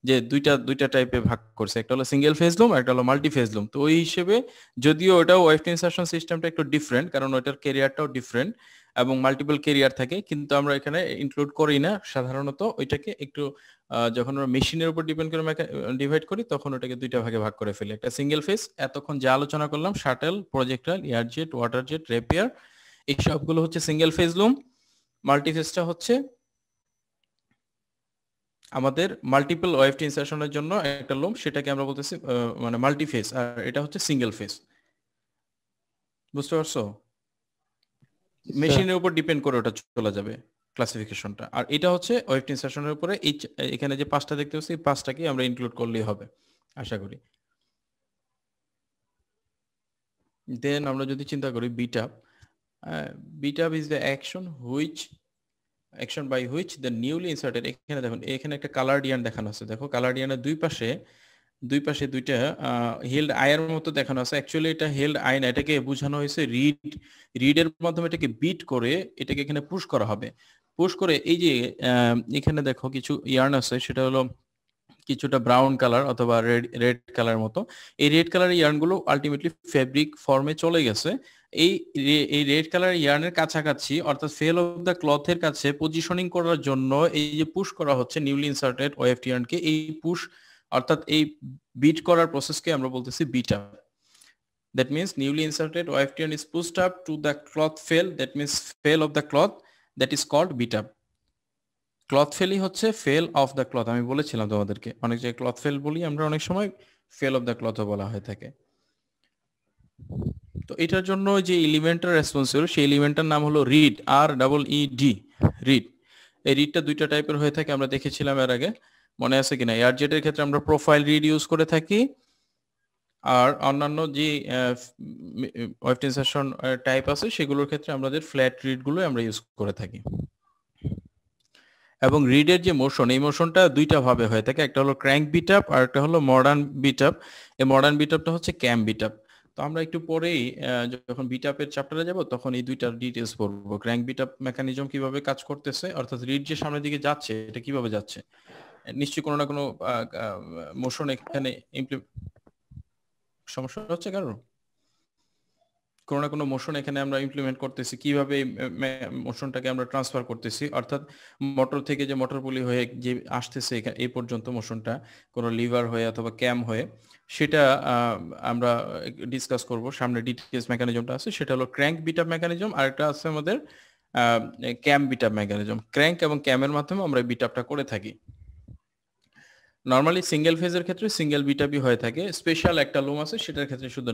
S1: যে দুইটা টাইপে ভাগ করছে, একটা হলো সিঙ্গেল ফেজ লুম, একটা হলো মাল্টিফেজ লুম। তো ওই হিসেবে যদিও ওটাও ওয়েফট ইনসারশন সিস্টেমটা একটু ডিফারেন্ট, কারণ ওটার ক্যারিয়ারটাও ডিফারেন্ট এবং মাল্টিপল ক্যারিয়ার থাকে, কিন্তু আমরা এখানে ইনক্লুড করি না সাধারণত। ওইটাকে একটু যখন আমরা মেশিনের উপর ডিপেন্ড করে ডিভাইড করি, তখন ওটাকে 2টা ভাগে ভাগ করে ফেলি। একটা সিঙ্গেল ফেজ, এতক্ষণ যা আলোচনা করলাম, shuttle, projectile, air jet, water jet, rapier, এই সবগুলো হচ্ছে সিঙ্গেল ফেজ লুম। মাল্টিফেজটা হচ্ছে আমাদের মাল্টিপল ওয়েফট ইনসারশনের জন্য একটা লুম, সেটাকে আমরা বলতেছি মানে মাল্টিফেজ, আর এটা হচ্ছে সিঙ্গেল ফেজ। বুঝতে পারছো? মেশিনের উপর ডিপেন্ড করে ওটা চলে যাবে ক্লাসিফিকেশনটা। আর এটা হচ্ছে ওয়েবড ইনসারশনের উপরে এখানে যে 5টা দেখতে পাচ্ছি, 5টাকে আমরা ইনক্লুড করলেই হবে আশা করি। দেন আমরা যদি চিন্তা করি beat up, beat up is the action by which the newly inserted, এখানে দেখুন এখানে একটা কালারডিয়ান দেখানো আছে, দেখো কালারডিয়ানের দুই পাশে দুইটা হেল্ড আয়ের মতো দেখানো আছে। অ্যাকচুয়ালি এটা হেল্ড আই না, এটাকে বোঝানো হয়েছে রিডের মাধ্যমে এটাকে বিট করে এটাকে এখানে পুশ করা হবে। পুশ করে এই যে এখানে দেখো কিছু ইয়ার্ন আছে, সেটা হলো কিছুটা ব্রাউন কালার অথবা রেড কালার মতো। এই রেড কালারের ইয়ার্নগুলো আলটিমেটলি ফেব্রিক ফর্মে চলে গেছে। এই রেড কালার ইয়ার্নের কাছাকাছি অর্থাৎ ফেল অফ দ্য ক্লথের কাছে পজিশনিং করার জন্য এই যে পুশ করা হচ্ছে নিউলি ইনসার্টেড ওএফটি ইয়ার্নকে, এই পুশ অর্থাৎ এই বিট করার প্রসেসকে আমরা বলতেছি beat up. That means newly inserted weft yarn is pushed up to the cloth fell, that means fell of the cloth, that is called beat up. Cloth ফেলই হচ্ছে fell of the cloth. আমি বলেছিলাম তোমাদেরকে অনেক জায়গায় cloth fail বলি আমরা, অনেক সময় ফেল অফ দ্য ক্লথও বলা হয়ে থাকে। তো এটার জন্য যে এলিমেন্টটার রেসপন্সিবল সেই এলিমেন্টটার নাম হলো রিড, REED, রিড। এই রিডটা দুইটা টাইপের হয়ে থাকে, আমরা দেখেছিলাম এর আগে, মনে আছে কিনা? এয়ারজেট এর ক্ষেত্রে আমরা প্রোফাইল রিড ইউজ করে থাকি, আর অন্যান্য যে ওয়েবড ইনসারশন টাইপ আছে সেগুলোর ক্ষেত্রে আমাদের ফ্ল্যাট রিড গুলো আমরা ইউজ করে থাকি। এবং রিডের যে মোশন, এই মোশনটা দুইটা ভাবে হয়ে থাকে, একটা হলো ক্র্যাঙ্ক বিটআপ আর একটা হলো মডার্ন বিটআপ। এই মডার্ন বিটআপটা হচ্ছে ক্যাম বিটআপ। তো আমরা একটু পরেই যখন বিটআপের চ্যাপ্টারে যাব তখন এই দুইটার ডিটেইলস পড়বো। ক্র্যাঙ্ক বিটআপ মেকানিজম কিভাবে কাজ করতেছে, অর্থাৎ রিড যে সামনের দিকে যাচ্ছে এটা কিভাবে যাচ্ছে, নিশ্চয়ই কোনো না কোনো মোশন এখানে সমস্যা হচ্ছে কারণ কোনো না কোনো মোশন এখানে আমরা ইমপ্লিমেন্ট করতেছি, কিভাবে মোশনটাকে আমরা ট্রান্সফার করতেছি, অর্থাৎ মোটর থেকে যে মোটর পুলি হয়ে যে আসতেছে এই পর্যন্ত মোশনটা কোনো লিভার হয়ে অথবা ক্যাম হয়ে, সেটা আমরা ডিসকাস করব সামনে। ডিটেইলস মেকানিজমটা আছে সেটা হলো ক্র্যাঙ্ক বিটআপ মেকানিজম, আর একটা আছে আমাদের ক্যাম বিটআপ মেকানিজম। ক্র্যাঙ্ক এবং ক্যামের মাধ্যমে আমরা বিটআপটা করে থাকি। নরমালি সিঙ্গেল ফেজের ক্ষেত্রে সিঙ্গেল বিটআপই হয়ে থাকে, স্পেশাল একটা লুম আছে সেটার ক্ষেত্রে শুধু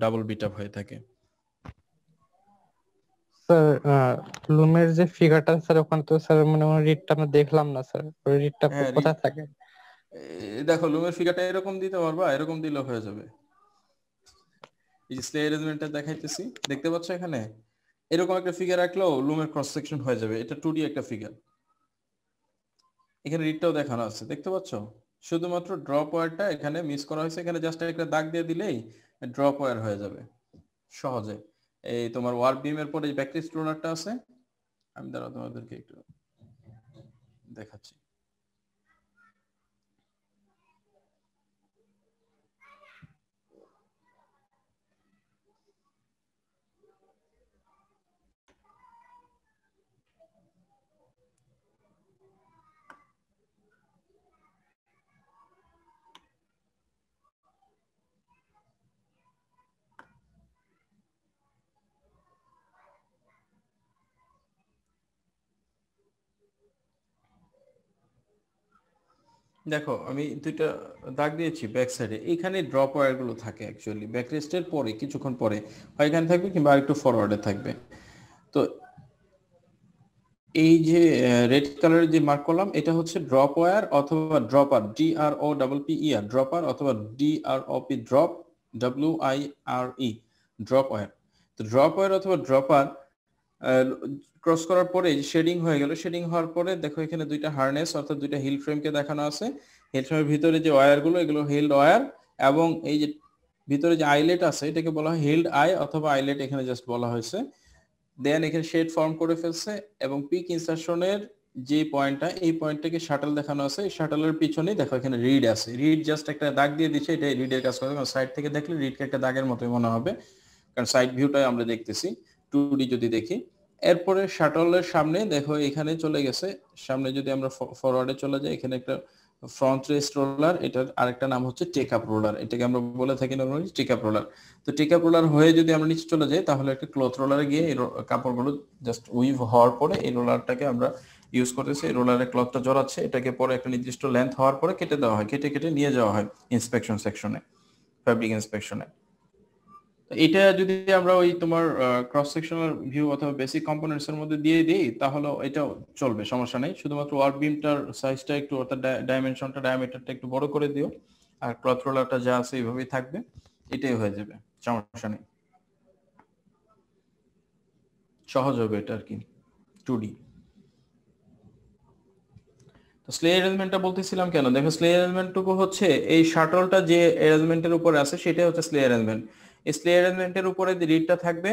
S1: ডাবল বিটআপ হয়ে থাকে।
S2: স্যার লুমের যে ফিগারটা স্যার ওখানে তো স্যার মানে রিডটা আমরা দেখলাম না স্যার, রিডটা কোথায় থাকে?
S1: দেখো লুমের ফিগারটা এরকম দিতে পারবা, এরকম দিলেও হয়ে যাবে। এই যে স্লে অ্যারেঞ্জমেন্টটা দেখাইতেছি, দেখতে পাচ্ছ এখানে এরকম একটা ফিগার রাখলেও লুমের ক্রস সেকশন হয়ে যাবে। এটা 2D একটা ফিগার। এখানে রিডটাও দেখানো আছে, দেখতে পাচ্ছ? শুধুমাত্র ড্রপ ওয়্যারটা এখানে মিস করা হয়েছে, এখানে জাস্ট একটা দাগ দিয়ে দিলেই ড্রপ ওয়্যার হয়ে যাবে সহজে। এই তোমার ওয়ার্ক বিমের পরে ব্যাকলিস্ট রোলারটা আছে, আমি দাঁড়াও তোমাদেরকে একটু দেখাচ্ছি। দেখো আমি দুইটা দাগ দিয়েছি ব্যাক সাইডে, এইখানে ড্রপ ওয়্যার গুলো থাকে অ্যাকচুয়ালি ব্যাকরেস্টের পরে কিছুক্ষণ পরে হয় এখানে থাকবে কিংবা আরেকটু ফরওয়ার্ডে থাকবে। তো এই যে রেড কালারের যে মার্ক করলাম এটা হচ্ছে ড্রপ ওয়্যার অথবা ড্রপার, DROPPER ড্রপার, অথবা DROP drop, WIRE drop wire. তো ড্রপ ওয়্যার অথবা ড্রপার ক্রস করার পরে শেডিং হয়ে গেল। শেডিং হওয়ার পরে দেখো এখানে দুইটা হার্নেস অর্থাৎ দুইটা হিল ফ্রেমকে দেখানো আছে। হিল ফ্রেমের ভিতরে যে ওয়্যারগুলো এগুলো হেল্ড ওয়্যার, এবং এই যে ভিতরে যে আইলেট আছে এটাকে বলা হয় হেল্ড আই অথবা আইলেট, এখানে জাস্ট বলা হয়েছে। দেন এখানে শেড ফর্ম করে ফেলছে, এবং পিক ইনসারশনের যে পয়েন্টটা এই পয়েন্টটাকে শাটল দেখানো আছে। এই শাটলের পিছনে দেখো এখানে রিড আছে, রিড জাস্ট একটা দাগ দিয়ে দিচ্ছে, এটা রিডের কাজ করে। সাইড থেকে দেখলে রিডকে একটা দাগের মতোই মনে হবে, কারণ সাইড ভিউটাই আমরা দেখতেছি 2D যদি দেখি। এরপরে শাটলের সামনে দেখো এখানে চলে গেছে, সামনে যদি আমরা ফরওয়ার্ডে চলে যাই এখানে একটা ফ্রন্ট রেস্ট রোলার, এটার আরেকটা নাম হচ্ছে টেক আপ রোলার, এটাকে আমরা বলে থাকি নরমালি টেক আপ রোলার। তো টেক আপ রোলার হয়ে যদি আমরা নিচে চলে যাই তাহলে একটা ক্লথ রোলারে গিয়ে এই কাপড়গুলো জাস্ট উইভ হওয়ার পরে এই রোলারটাকে আমরা ইউজ করতেছি, এই রোলারে ক্লথটা জড়াচ্ছে, এটাকে পরে একটা নির্দিষ্ট লেন্থ হওয়ার পরে কেটে দেওয়া হয়, কেটে কেটে নিয়ে যাওয়া হয় ইন্সপেকশন সেকশনে, ফ্যাব্রিক ইন্সপেকশনে। এটা যদি আমরা ওই তোমার ক্রস সেকশনাল ভিউ অথবা বেসিক কম্পোনেন্টস এর মধ্যে দিয়ে দিই তাহলে এটা চলবে, সমস্যা নেই। শুধুমাত্র ওয়ার্ক বিমটার সাইজটা একটু অর্থাৎ ডাইমেনশনটা ডায়ামিটারটা একটু বড় করে দিও, আর ক্লথ রোলারটা যা আছে এইভাবেই থাকবে, এটাই হয়ে যাবে, সমস্যা নেই, সহজ হবে এটা আর কি 2D। তো স্লে অ্যারেঞ্জমেন্টটা বলতেছিলাম কেন, দেখো স্লে অ্যারেঞ্জমেন্টটুকু হচ্ছে এই শাটলটা যে অ্যারেঞ্জমেন্টের উপরে আছে সেটাই হচ্ছে স্লে অ্যারেঞ্জমেন্ট। এই স্লে অ্যারেঞ্জমেন্টের উপরে যে রিডটা থাকবে,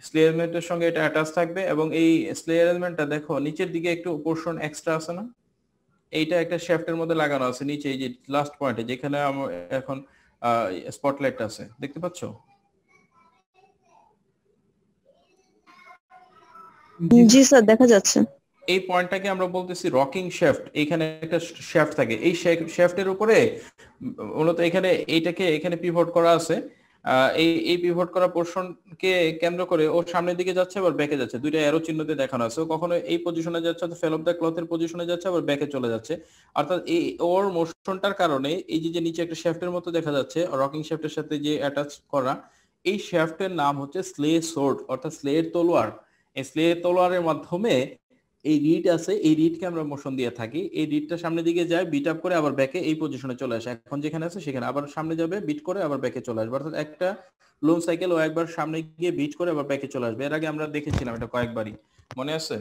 S1: স্লে অ্যারেঞ্জমেন্টের সঙ্গে এটা অ্যাটাচ থাকবে, এবং এই স্লে অ্যারেঞ্জমেন্টটা দেখো নিচের দিকে একটু পোরশন এক্সট্রা আছে না, এইটা একটা শ্যাফটের মধ্যে লাগানো আছে নিচে, এই যে লাস্ট পয়েন্টে যেখানে আমার এখন স্পটলাইটটা আছে, দেখতে পাচ্ছো?
S7: জি স্যার, দেখা যাচ্ছে।
S1: এই পয়েন্টটাকে আমরা বলতেছি রকিং শ্যাফট। এখানে একটা শ্যাফট থাকে, এই শ্যাফটের উপরে মূলত এখানে এইটাকে এখানে পিভট করা আছে, এই পিভট করা পোরশনকে কেন্দ্র করে ও সামনের দিকে যাচ্ছে আবার ব্যাকে যাচ্ছে, দুইটা অ্যারো চিহ্ন দিয়ে দেখানো আছে। ও কখনো এই পজিশনে যাচ্ছে, ফেল অফ দ্য ক্লথের পজিশনে যাচ্ছে, আবার ব্যাকে চলে যাচ্ছে। অর্থাৎ এই ওর মোশনটার কারণে এই যে নিচে একটা শ্যাফটের মতো দেখা যাচ্ছে রকিং শ্যাফটের সাথে যে অ্যাটাচ করা, এই শ্যাফটের নাম হচ্ছে স্লে সোর্ড অর্থাৎ স্লের তলোয়ার। এই স্লে তলোয়ারের মাধ্যমে এই রিড আছে, এই রিডকে আমরা মোশন দিয়ে থাকি, এই রিডটা সামনের দিকে যায়, বিট আপ করে আবার ব্যাকে এই পজিশনে চলে আসে, এখন যেখানে আছে সেখানে আবার সামনে যাবে, বিট করে আবার ব্যাকে চলে আসবে। অর্থাৎ একটা লুম সাইকেল ও একবার সামনে গিয়ে বিট করে আবার ব্যাকে চলে আসবে। এর আগে আমরা দেখেছিলাম এটা কয়েকবারই, মনে আছে?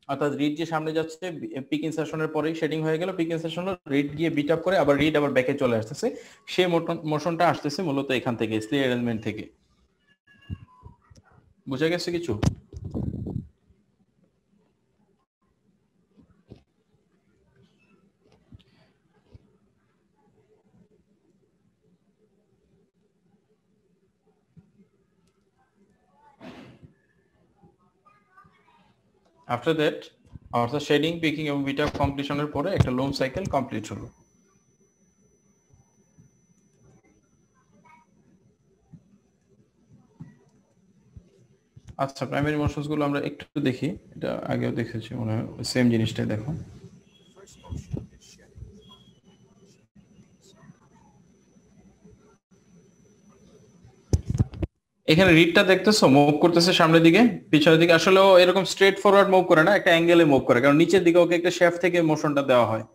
S1: অর্থাৎ রিড যে সামনে যাচ্ছে পিক ইনসারশনের পরেই শেডিং হয়ে গেল, পিক ইনসারশনের রিড গিয়ে বিট আপ করে আবার রিড আবার ব্যাকে চলে আসতেছে, সেই মোশনটা আসতেছে মূলত এখান থেকে, স্লে অ্যারেঞ্জমেন্ট থেকে। বুঝা গেছে কিছু? আফটার দ্যাট অর্থাৎ শেডিং, পিকিং এবং বিট আপ কমপ্লিশনের পরে একটা লুম সাইকেল কমপ্লিট হলো। আচ্ছা, প্রাইমারি মোশনস গুলো আমরা একটু দেখি, এটা আগেও দেখেছি মনে হয়, সেম জিনিসটাই দেখো। এখানে রিডটা দেখতেছো মুভ করতেছে সামনের দিকে পিছনের দিকে, আসলে ও এরকম স্ট্রেট ফরওয়ার্ড মুভ করে না, একটা অ্যাঙ্গেলে মুভ করে, কারণ নিচের দিকে ওকে একটা শ্যাফট থেকে মোশনটা দেওয়া হয়।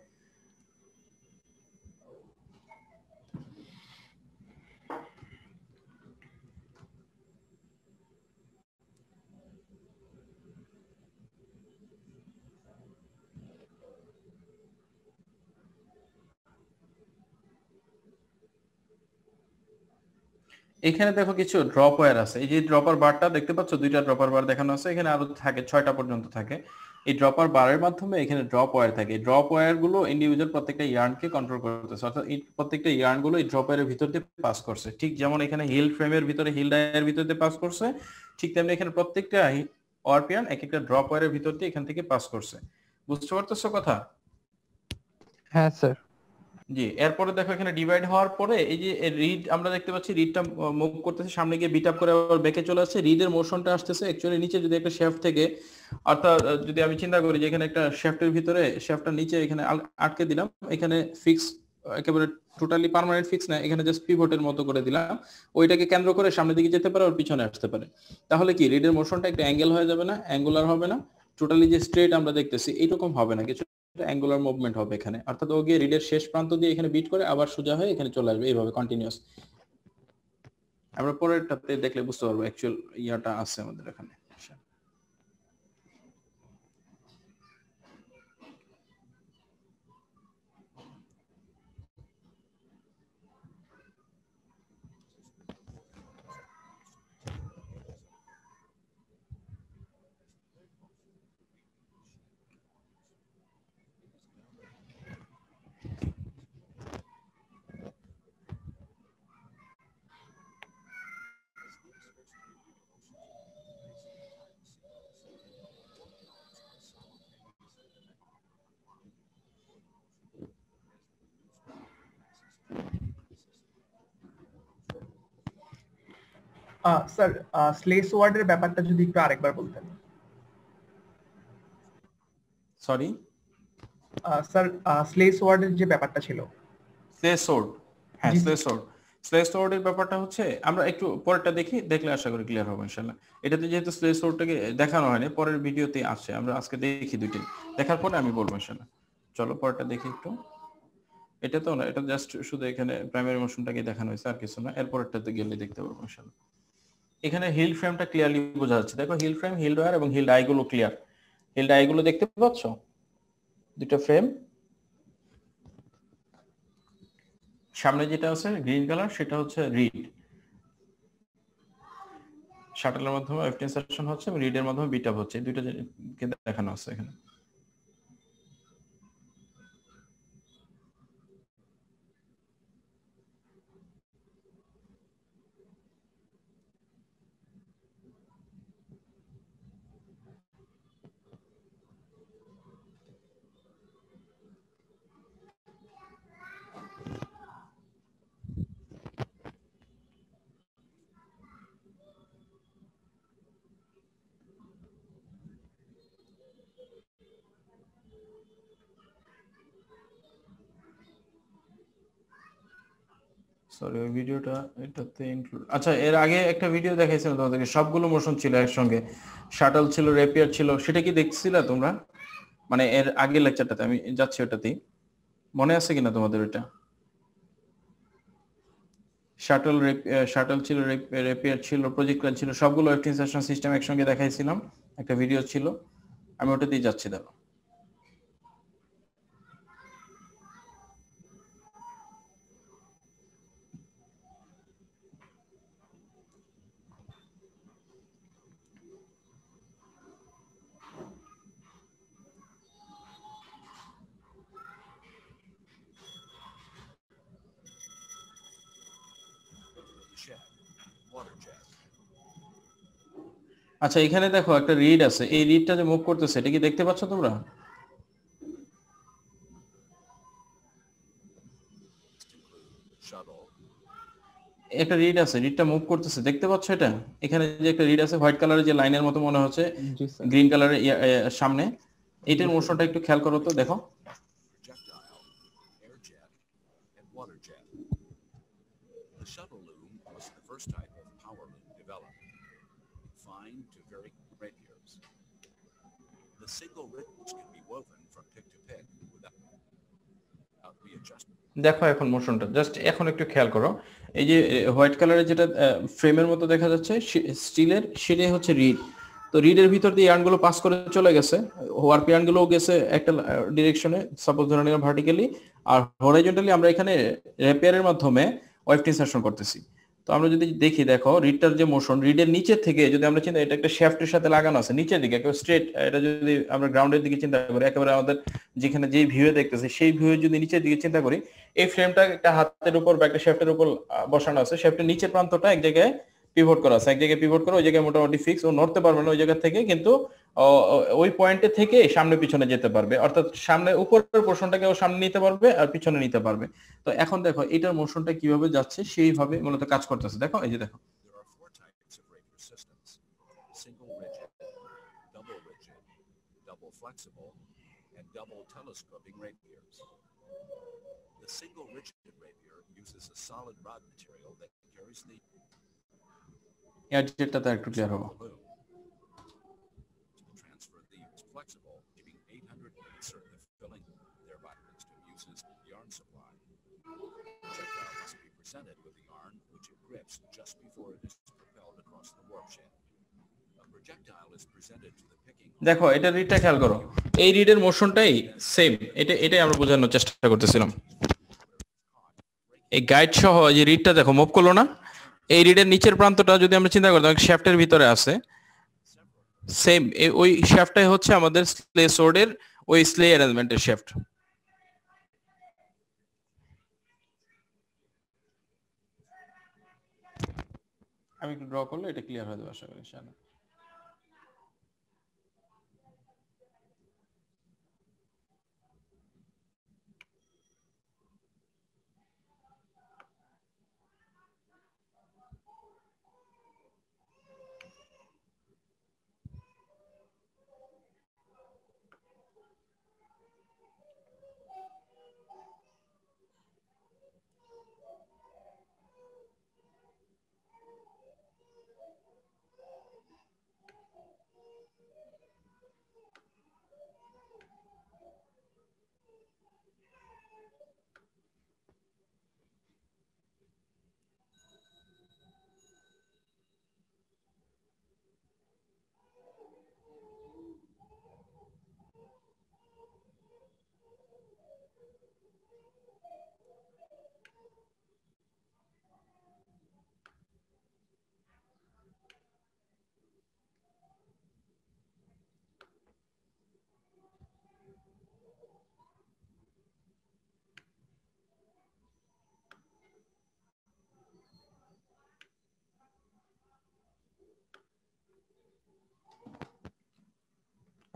S1: এখানে দেখো কিছু ড্রপ ওয়্যার আছে, এই যে ড্রপার বারটা দেখতে পাচ্ছ, দুইটা ড্রপার বার দেখানো আছে, এখানে আরো থাকে 6টা পর্যন্ত থাকে। এই ড্রপার বারের মাধ্যমে এখানে ড্রপ ওয়্যার থাকে, এই ড্রপ ওয়্যার গুলো ইন্ডিভিজুয়াল প্রত্যেকটা ইয়ার্নকে কন্ট্রোল করতেছে, অর্থাৎ এই প্রত্যেকটা ইয়ার্ন গুলো এই ড্রপ ওয়্যারের ভিতর দিয়ে পাস করছে। ঠিক যেমন এখানে হিল ফ্রেমের ভিতরে হিল ডায়ার ভিতর দিয়ে পাস করছে, ঠিক তেমনি এখানে প্রত্যেকটা ওয়ারপিয়ান এক একটা ড্রপ ওয়্যারের ভিতর দিয়ে এখান থেকে পাস করছে। বুঝতে পারতেছো কথা?
S2: হ্যাঁ স্যার।
S1: জি, এরপরে দেখো এখানে ডিভাইড হওয়ার পরে এই যে রিড আমরা দেখতে পাচ্ছি, রিডটা মুভ করতেছে সামনে গিয়ে বিট আপ করে আবার ব্যাকে চলে আসছে, রিডের মোশনটা আসতেছে অ্যাকচুয়ালি নিচে যদি একটা শ্যাফট থেকে, অর্থাৎ যদি আমি চিন্তা করি যে এখানে একটা শ্যাফটের ভিতরে শ্যাফটটা নিচে এখানে আটকে দিলাম, এখানে ফিক্স একেবারে টোটালি পার্মানেন্ট ফিক্স না, এখানে জাস্ট পিভটের মতো করে দিলাম, ওইটাকে কেন্দ্র করে সামনের দিকে যেতে পারে আর পিছনে আসতে পারে, তাহলে কি রিডের মোশনটা একটা অ্যাঙ্গেল হয়ে যাবে না, অ্যাঙ্গুলার হবে না, টোটালি যে স্ট্রেট আমরা দেখতেছি এইরকম হবে না, কিছু অ্যাঙ্গুলার মুভমেন্ট হবে এখানে, অর্থাৎ ও গিয়ে রিডের শেষ প্রান্ত দিয়ে এখানে বিট করে আবার সোজা হয়ে এখানে চলে আসবে, এইভাবে কন্টিনিউয়াস। আমরা পরেরটাতে দেখলে বুঝতে পারবো অ্যাকচুয়াল ইয়াটা আছে আমাদের এখানে।
S3: স্যার, স্লেস ওয়ার্ডের ব্যাপারটা যদি একটু আরেকবার বলতেন।
S1: সরি
S3: স্যার, স্লেস ওয়ার্ডের যে ব্যাপারটা ছিল।
S1: স্লে সোর্ড, হ্যাঁ স্লে সোর্ড। স্লেস ওয়ার্ডের ব্যাপারটা হচ্ছে আমরা একটু পরেরটা দেখি, দেখলে আশা করি ক্লিয়ার হবে ইনশাআল্লাহ। এটাতে যেহেতু স্লেস ওয়ার্ডটাকে দেখানো হয়নি, পরের ভিডিওতে আছে, আমরা আজকে দেখি দুইটি, দেখার পরে আমি বলবো ইনশাআল্লাহ। চলো পরেরটা দেখি একটু। এটা তো না, এটা জাস্ট শুধু এখানে প্রাইমারি মোশনটাকে দেখানো হয়েছে, আর কিছু না। এরপরেরটাতে গেলে দেখতে পারবো ইনশাআল্লাহ। এখানে হিল ফ্রেমটা ক্লিয়ারলি বোঝা যাচ্ছে, দেখো হিল ফ্রেম, হিল ওয়্যার এবং হিল আইগুলো ক্লিয়ার। হিল আইগুলো দেখতে পাচ্ছ, দুটো ফ্রেম। সামনে যেটা আছে গ্রিন কালার সেটা হচ্ছে রিড, শাটলের মাধ্যমে ওয়েভ ইনসারশন হচ্ছে এবং রিডের মাধ্যমে বিট আপ হচ্ছে, দুইটা দেখানো আছে এখানে। সরি ওই ভিডিওটা এটাতে ইনক্লুড, আচ্ছা এর আগে একটা ভিডিও দেখাইছিলাম তোমাদেরকে, সবগুলো মোশন ছিল একসঙ্গে, শাটল ছিল, রেপিয়ার ছিল, সেটা কি দেখছিলা তোমরা? মানে এর আগের লেকচারটাতে আমি যাচ্ছি ওটাতেই, মনে আছে কিনা তোমাদের? ওইটা শাটল শাটল ছিল, রেপিয়ার ছিল, প্রজেক্টাইল ছিল, সবগুলো ওয়েভ ইনসারশন সিস্টেম একসঙ্গে দেখাইছিলাম, একটা ভিডিও ছিল, আমি ওটাতেই যাচ্ছি। দেখো আচ্ছা এখানে দেখো একটা রিড আছে, এই রিডটা যে মুভ করতেছে এটা কি দেখতে পাচ্ছ তোমরা? একটা রিড আছে, রিডটা মুভ করতেছে, দেখতে পাচ্ছ এটা? এখানে যে একটা রিড আছে হোয়াইট কালারের যে লাইনের মতো মনে হচ্ছে, গ্রিন কালারের সামনে, এটার মোশনটা একটু খেয়াল করো তো, দেখো।
S5: The shuttle loom was the first type of power loom developed, fine to very rapiers. The single ridge can be woven from pick to pick without readjustment.
S1: দেখো এখন মোশনটা জাস্ট এখন একটু খেয়াল করো, এই যে হোয়াইট কালারের যেটা ফ্রেমের মতো দেখা যাচ্ছে স্টিলের, সেটাই হচ্ছে রিড। তো রিডের ভিতর দিয়ে ইয়ার্নগুলো পাস করে চলে গেছে, ওয়ার্প ইয়ার্নগুলো গেছে একটা ডিরেকশনে, সাপোজ ধরে নিলাম ভার্টিক্যালি, আর হরাইজন্টালি আমরা এখানে রেপিয়ারের মাধ্যমে ওয়েভ ইনসারশন করতেছি। তো আমরা যদি দেখি, দেখো রিডটার যে মোশন, রিডের নিচের থেকে যদি আমরা চিন্তা, এটা একটা শ্যাফটের সাথে লাগানো আছে নিচের দিকে একেবারে স্ট্রেট, এটা যদি আমরা গ্রাউন্ডের দিকে চিন্তা করি, একেবারে আমাদের যেখানে যেই ভিউয়ে দেখতেছি সেই ভিউয়ে যদি নিচের দিকে চিন্তা করি, এই ফ্রেমটা একটা হাতের উপর বা একটা শ্যাফটের উপর বসানো আছে, শ্যাফটের নিচের প্রান্তটা এক জায়গায় পিভট করা আছে, এক জায়গায় পিভট করা, ওই জায়গায় মোটামুটি ফিক্স, ও নড়তে পারবে না ওই জায়গা থেকে, কিন্তু ওই পয়েন্টে থেকে সামনে পিছনে যেতে পারবে, অর্থাৎ সামনে উপরের পোর্শনটাকে ও সামনে নিতে পারবে আর পিছনে নিতে পারবে। তো এখন দেখো এটার মোশনটা কিভাবে যাচ্ছে, সেইভাবে মূলত কাজ করতেছে। দেখো এই যে দেখো,
S5: There are four types of rapier systems: single rigid, double flexible, and double telescoping rapiers. The single rigid rapier uses a solid rod material that carries the
S1: অ্যাডজেক্টটা একটু ক্লিয়ার হবে।
S5: loom. To transfer the flexible, giving 800 insert the filling, thereby uses yarn supply. Projectile must be presented with the yarn, which it grips just before it is propelled across the warp shed. A projectile is presented to the picking.
S1: দেখো এটা রিডটা খেয়াল করো, এই রিডের মোশনটাই same, এটাই আমরা বোঝানোর চেষ্টা করতেছিলাম। এই গাইড সহ যে রিডটা দেখো মুভ করলো না, এই রিডের নিচের প্রান্তটা যদি আমরা চিন্তা করি, শ্যাফটের ভিতরে আছে, সেম ওই শ্যাফটটাই হচ্ছে আমাদের স্লে সোর্ডের ওই স্লে অ্যারেঞ্জমেন্টের শ্যাফট। আমি একটু ড্র করলে এটা ক্লিয়ার হয়ে যাবে আশা করি ইনশাআল্লাহ।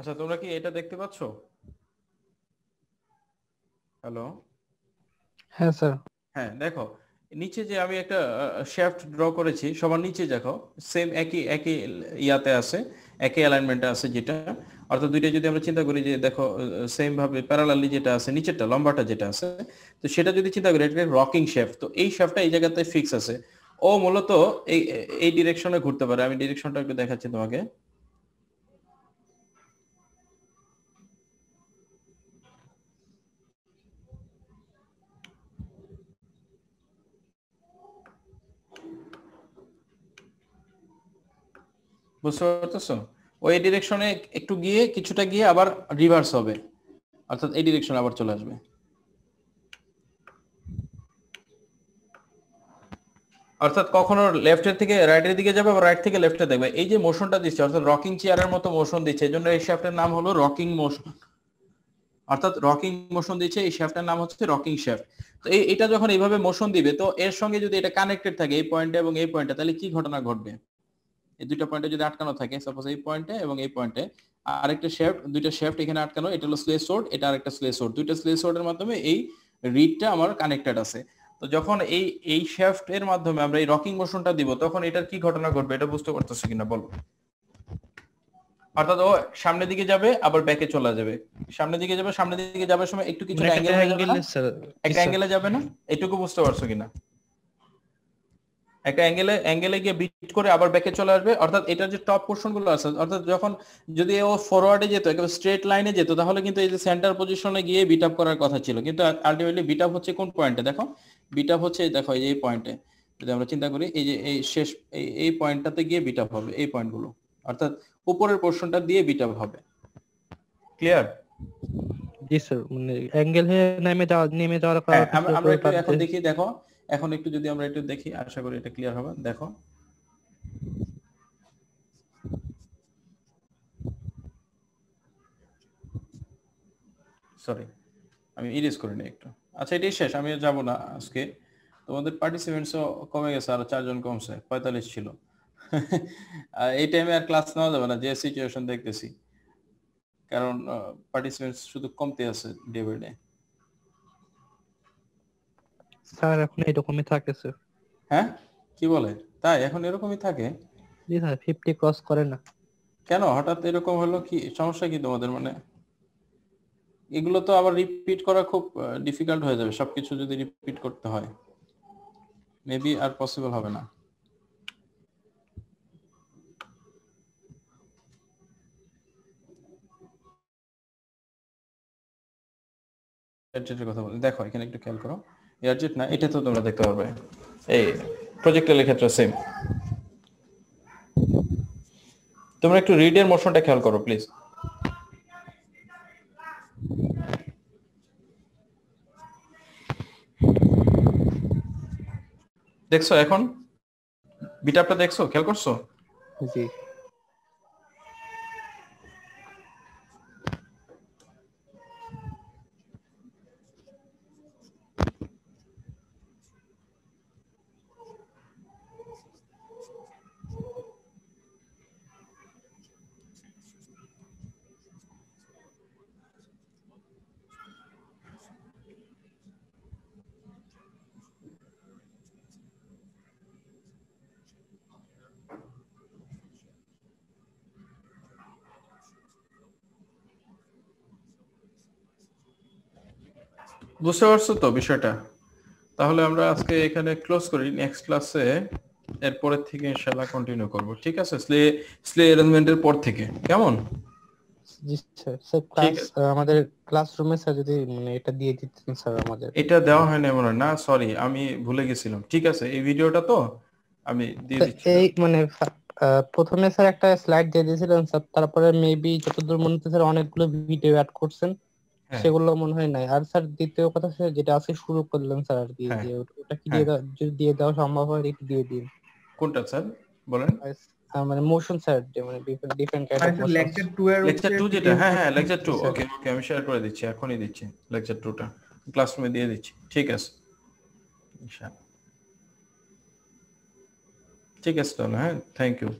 S1: আচ্ছা তোমরা কি এটা দেখতে পাচ্ছো? হ্যালো?
S2: হ্যাঁ স্যার।
S1: হ্যাঁ দেখো নিচে যে আমি একটা শ্যাফট ড্র করেছি সবার নিচে দেখো সেম একই একই ইয়াতে আছে, একই অ্যালাইনমেন্টে আছে যেটা, অর্থাৎ দুইটা যদি আমরা চিন্তা করি যে দেখো সেম ভাবে প্যারালালি যেটা আছে নিচেরটা লম্বাটা যেটা আছে, তো সেটা যদি চিন্তা করি এটা রকিং শ্যাফট, তো এই শ্যাফটটা এই জায়গাতে ফিক্স আছে, ও মূলত এই এই ডিরেকশনে ঘুরতে পারে। আমি ডিরেকশনটা একটু দেখাচ্ছি তোমাকে। বুঝতে পারতেছো? ওই ডিরেকশনে একটু গিয়ে কিছুটা গিয়ে আবার রিভার্স হবে, অর্থাৎ এই ডিরেকশনে আবার চলে আসবে। অর্থাৎ কখনো লেফটের থেকে রাইটের দিকে যাবে আবার রাইট থেকে লেফটে দেখবে। এই যে মোশনটা দিচ্ছে অর্থাৎ রকিং চেয়ারের মতো মোশন দিচ্ছে, এই জন্য এই শ্যাফটের নাম হলো রকিং মোশন, অর্থাৎ রকিং মোশন দিচ্ছে, এই শ্যাফটের নাম হচ্ছে রকিং শ্যাফট। তো এটা যখন এইভাবে মোশন দিবে তো এর সঙ্গে যদি এটা কানেক্টেড থাকে এই পয়েন্টে এবং এই পয়েন্টে, তাহলে কি ঘটনা ঘটবে? এই দুইটা পয়েন্টে যদি আটকানো থাকে, সাপোজ এই পয়েন্টে এবং এই পয়েন্টে আরেকটা শ্যাফট, দুইটা শ্যাফট এখানে আটকানো, এটা হলো স্লে সোর্ড, এটা আরেকটা স্লে সোর্ড, দুইটা স্লে সোর্ডের মাধ্যমে এই রিডটা আমার কানেক্টেড আছে। তো যখন এই এই শ্যাফট এর মাধ্যমে আমরা এই রকিং মোশনটা দিব তখন এটার কি ঘটনা ঘটবে এটা বুঝতে পারতেছো কিনা বলো? অর্থাৎ ও সামনের দিকে যাবে আবার ব্যাকে চলে যাবে, সামনের দিকে যাবে, সামনের দিকে যাবার সময় একটু কিছু অ্যাঙ্গেল হয়ে যাবে না, একটা অ্যাঙ্গেলে যাবে না, এটুকু বুঝতে পারছো কিনা? একটা অ্যাঙ্গেলে গিয়ে বিট করে আবার ব্যাকে চলে আসবে, অর্থাৎ এটার যে টপ পোরশন গুলো আছে, অর্থাৎ যখন যদি ও ফরওয়ার্ডে যেত একেবারে স্ট্রেট লাইনে যেত তাহলে কিন্তু এই যে সেন্টার পজিশনে গিয়ে বিট আপ করার কথা ছিল, কিন্তু আলটিমেটলি বিট আপ হচ্ছে কোন পয়েন্টে? দেখো বিট আপ হচ্ছে দেখো এই যে এই পয়েন্টে, যদি আমরা চিন্তা করি এই যে এই শেষ এই পয়েন্টটাতে গিয়ে বিট আপ হবে, এই পয়েন্টগুলো, অর্থাৎ উপরের পোরশনটা দিয়ে বিট আপ হবে। ক্লিয়ার?
S2: জি স্যার, মানে অ্যাঙ্গেল হয়ে নেমে যাওয়ার কারণে
S1: আমরা একটু এখন দেখি, দেখো এখন একটু যদি আমরা একটু দেখি আশা করি এটা ক্লিয়ার হবে। দেখো সরি আমি ইরেজ করে নিই একটু। আচ্ছা এটাই শেষ, আমি যাব না আজকে। তোমাদের পার্টিসিপেন্টসও কমে গেছে, আরো 4 জন কমছে, 45 ছিল। এই টাইমে আর ক্লাস নেওয়া যাবে না যে সিচুয়েশন দেখতেছি, কারণ পার্টিসিপেন্টস শুধু কমতে আছে ডে বাই ডে।
S2: স্যার এখন এরকমই থাকে স্যার।
S1: হ্যাঁ কি বলে? তাই এখন এরকমই থাকে?
S2: জি স্যার, 50 ক্রস করে না।
S1: কেন হঠাৎ এরকম হলো? কি সমস্যা কি তোমাদের? মানে এগুলো তো আবার রিপিট করা খুব ডিফিকাল্ট হয়ে যাবে, সবকিছু যদি রিপিট করতে হয় মেবি আর পসিবল হবে না। এয়ারজেটের কথা বলি, দেখো এখানে একটু খেয়াল করো, এয়ারজেট না এটা তো তোমরা দেখতে পারবে, এই প্রজেক্টের ক্ষেত্রে সেম। তোমরা একটু রিডের মোশনটা খেয়াল করো প্লিজ। দেখছো এখন বিটআপটা দেখছো, খেয়াল করছো?
S2: জি
S1: বুঝতে পারছো তো বিষয়টা? তাহলে আমরা আজকে এখানে ক্লোজ করি, নেক্সট ক্লাসে এরপরের থেকে ইনশাআল্লাহ কন্টিনিউ করব, ঠিক আছে? স্লে অ্যারেঞ্জমেন্টের পর থেকে, কেমন?
S2: জি স্যার। স্যার ক্লাস আমাদের ক্লাসরুমে স্যার যদি মানে এটা দিয়ে দিতেন স্যার আমাদের।
S1: এটা দেওয়া হয় না মনে হয়, না সরি আমি ভুলে গেছিলাম। ঠিক আছে এই ভিডিওটা তো আমি দিয়ে দিচ্ছি।
S2: এই মানে প্রথমে স্যার একটা স্লাইড দিয়ে দিয়েছিলেন স্যার, তারপরে মেবি যতদূর মনে হচ্ছে স্যার অনেকগুলো ভিডিও অ্যাড করছেন, সেগুলো মনে হয় নাই। আর স্যার দ্বিতীয় কথা স্যার যেটা আছে শুরু করলেন স্যার আর কি, যে ওটা কি দিয়ে যদি দিয়ে দেওয়া সম্ভব হয় একটু দিয়ে দিন।
S1: কোনটা স্যার বলেন?
S2: মানে মোশন স্যার, যে মানে different kind of motion.
S3: Lecture 2 এর
S1: লেকচার 2 যেটা, হ্যাঁ হ্যাঁ লেকচার 2, ওকে ওকে আমি শেয়ার করে দিচ্ছি, এখনই দিচ্ছি লেকচার 2টা ক্লাসরুমে দিয়ে দিচ্ছি, ঠিক আছে ইনশাআল্লাহ। ঠিক আছে তাহলে, হ্যাঁ থ্যাংক ইউ।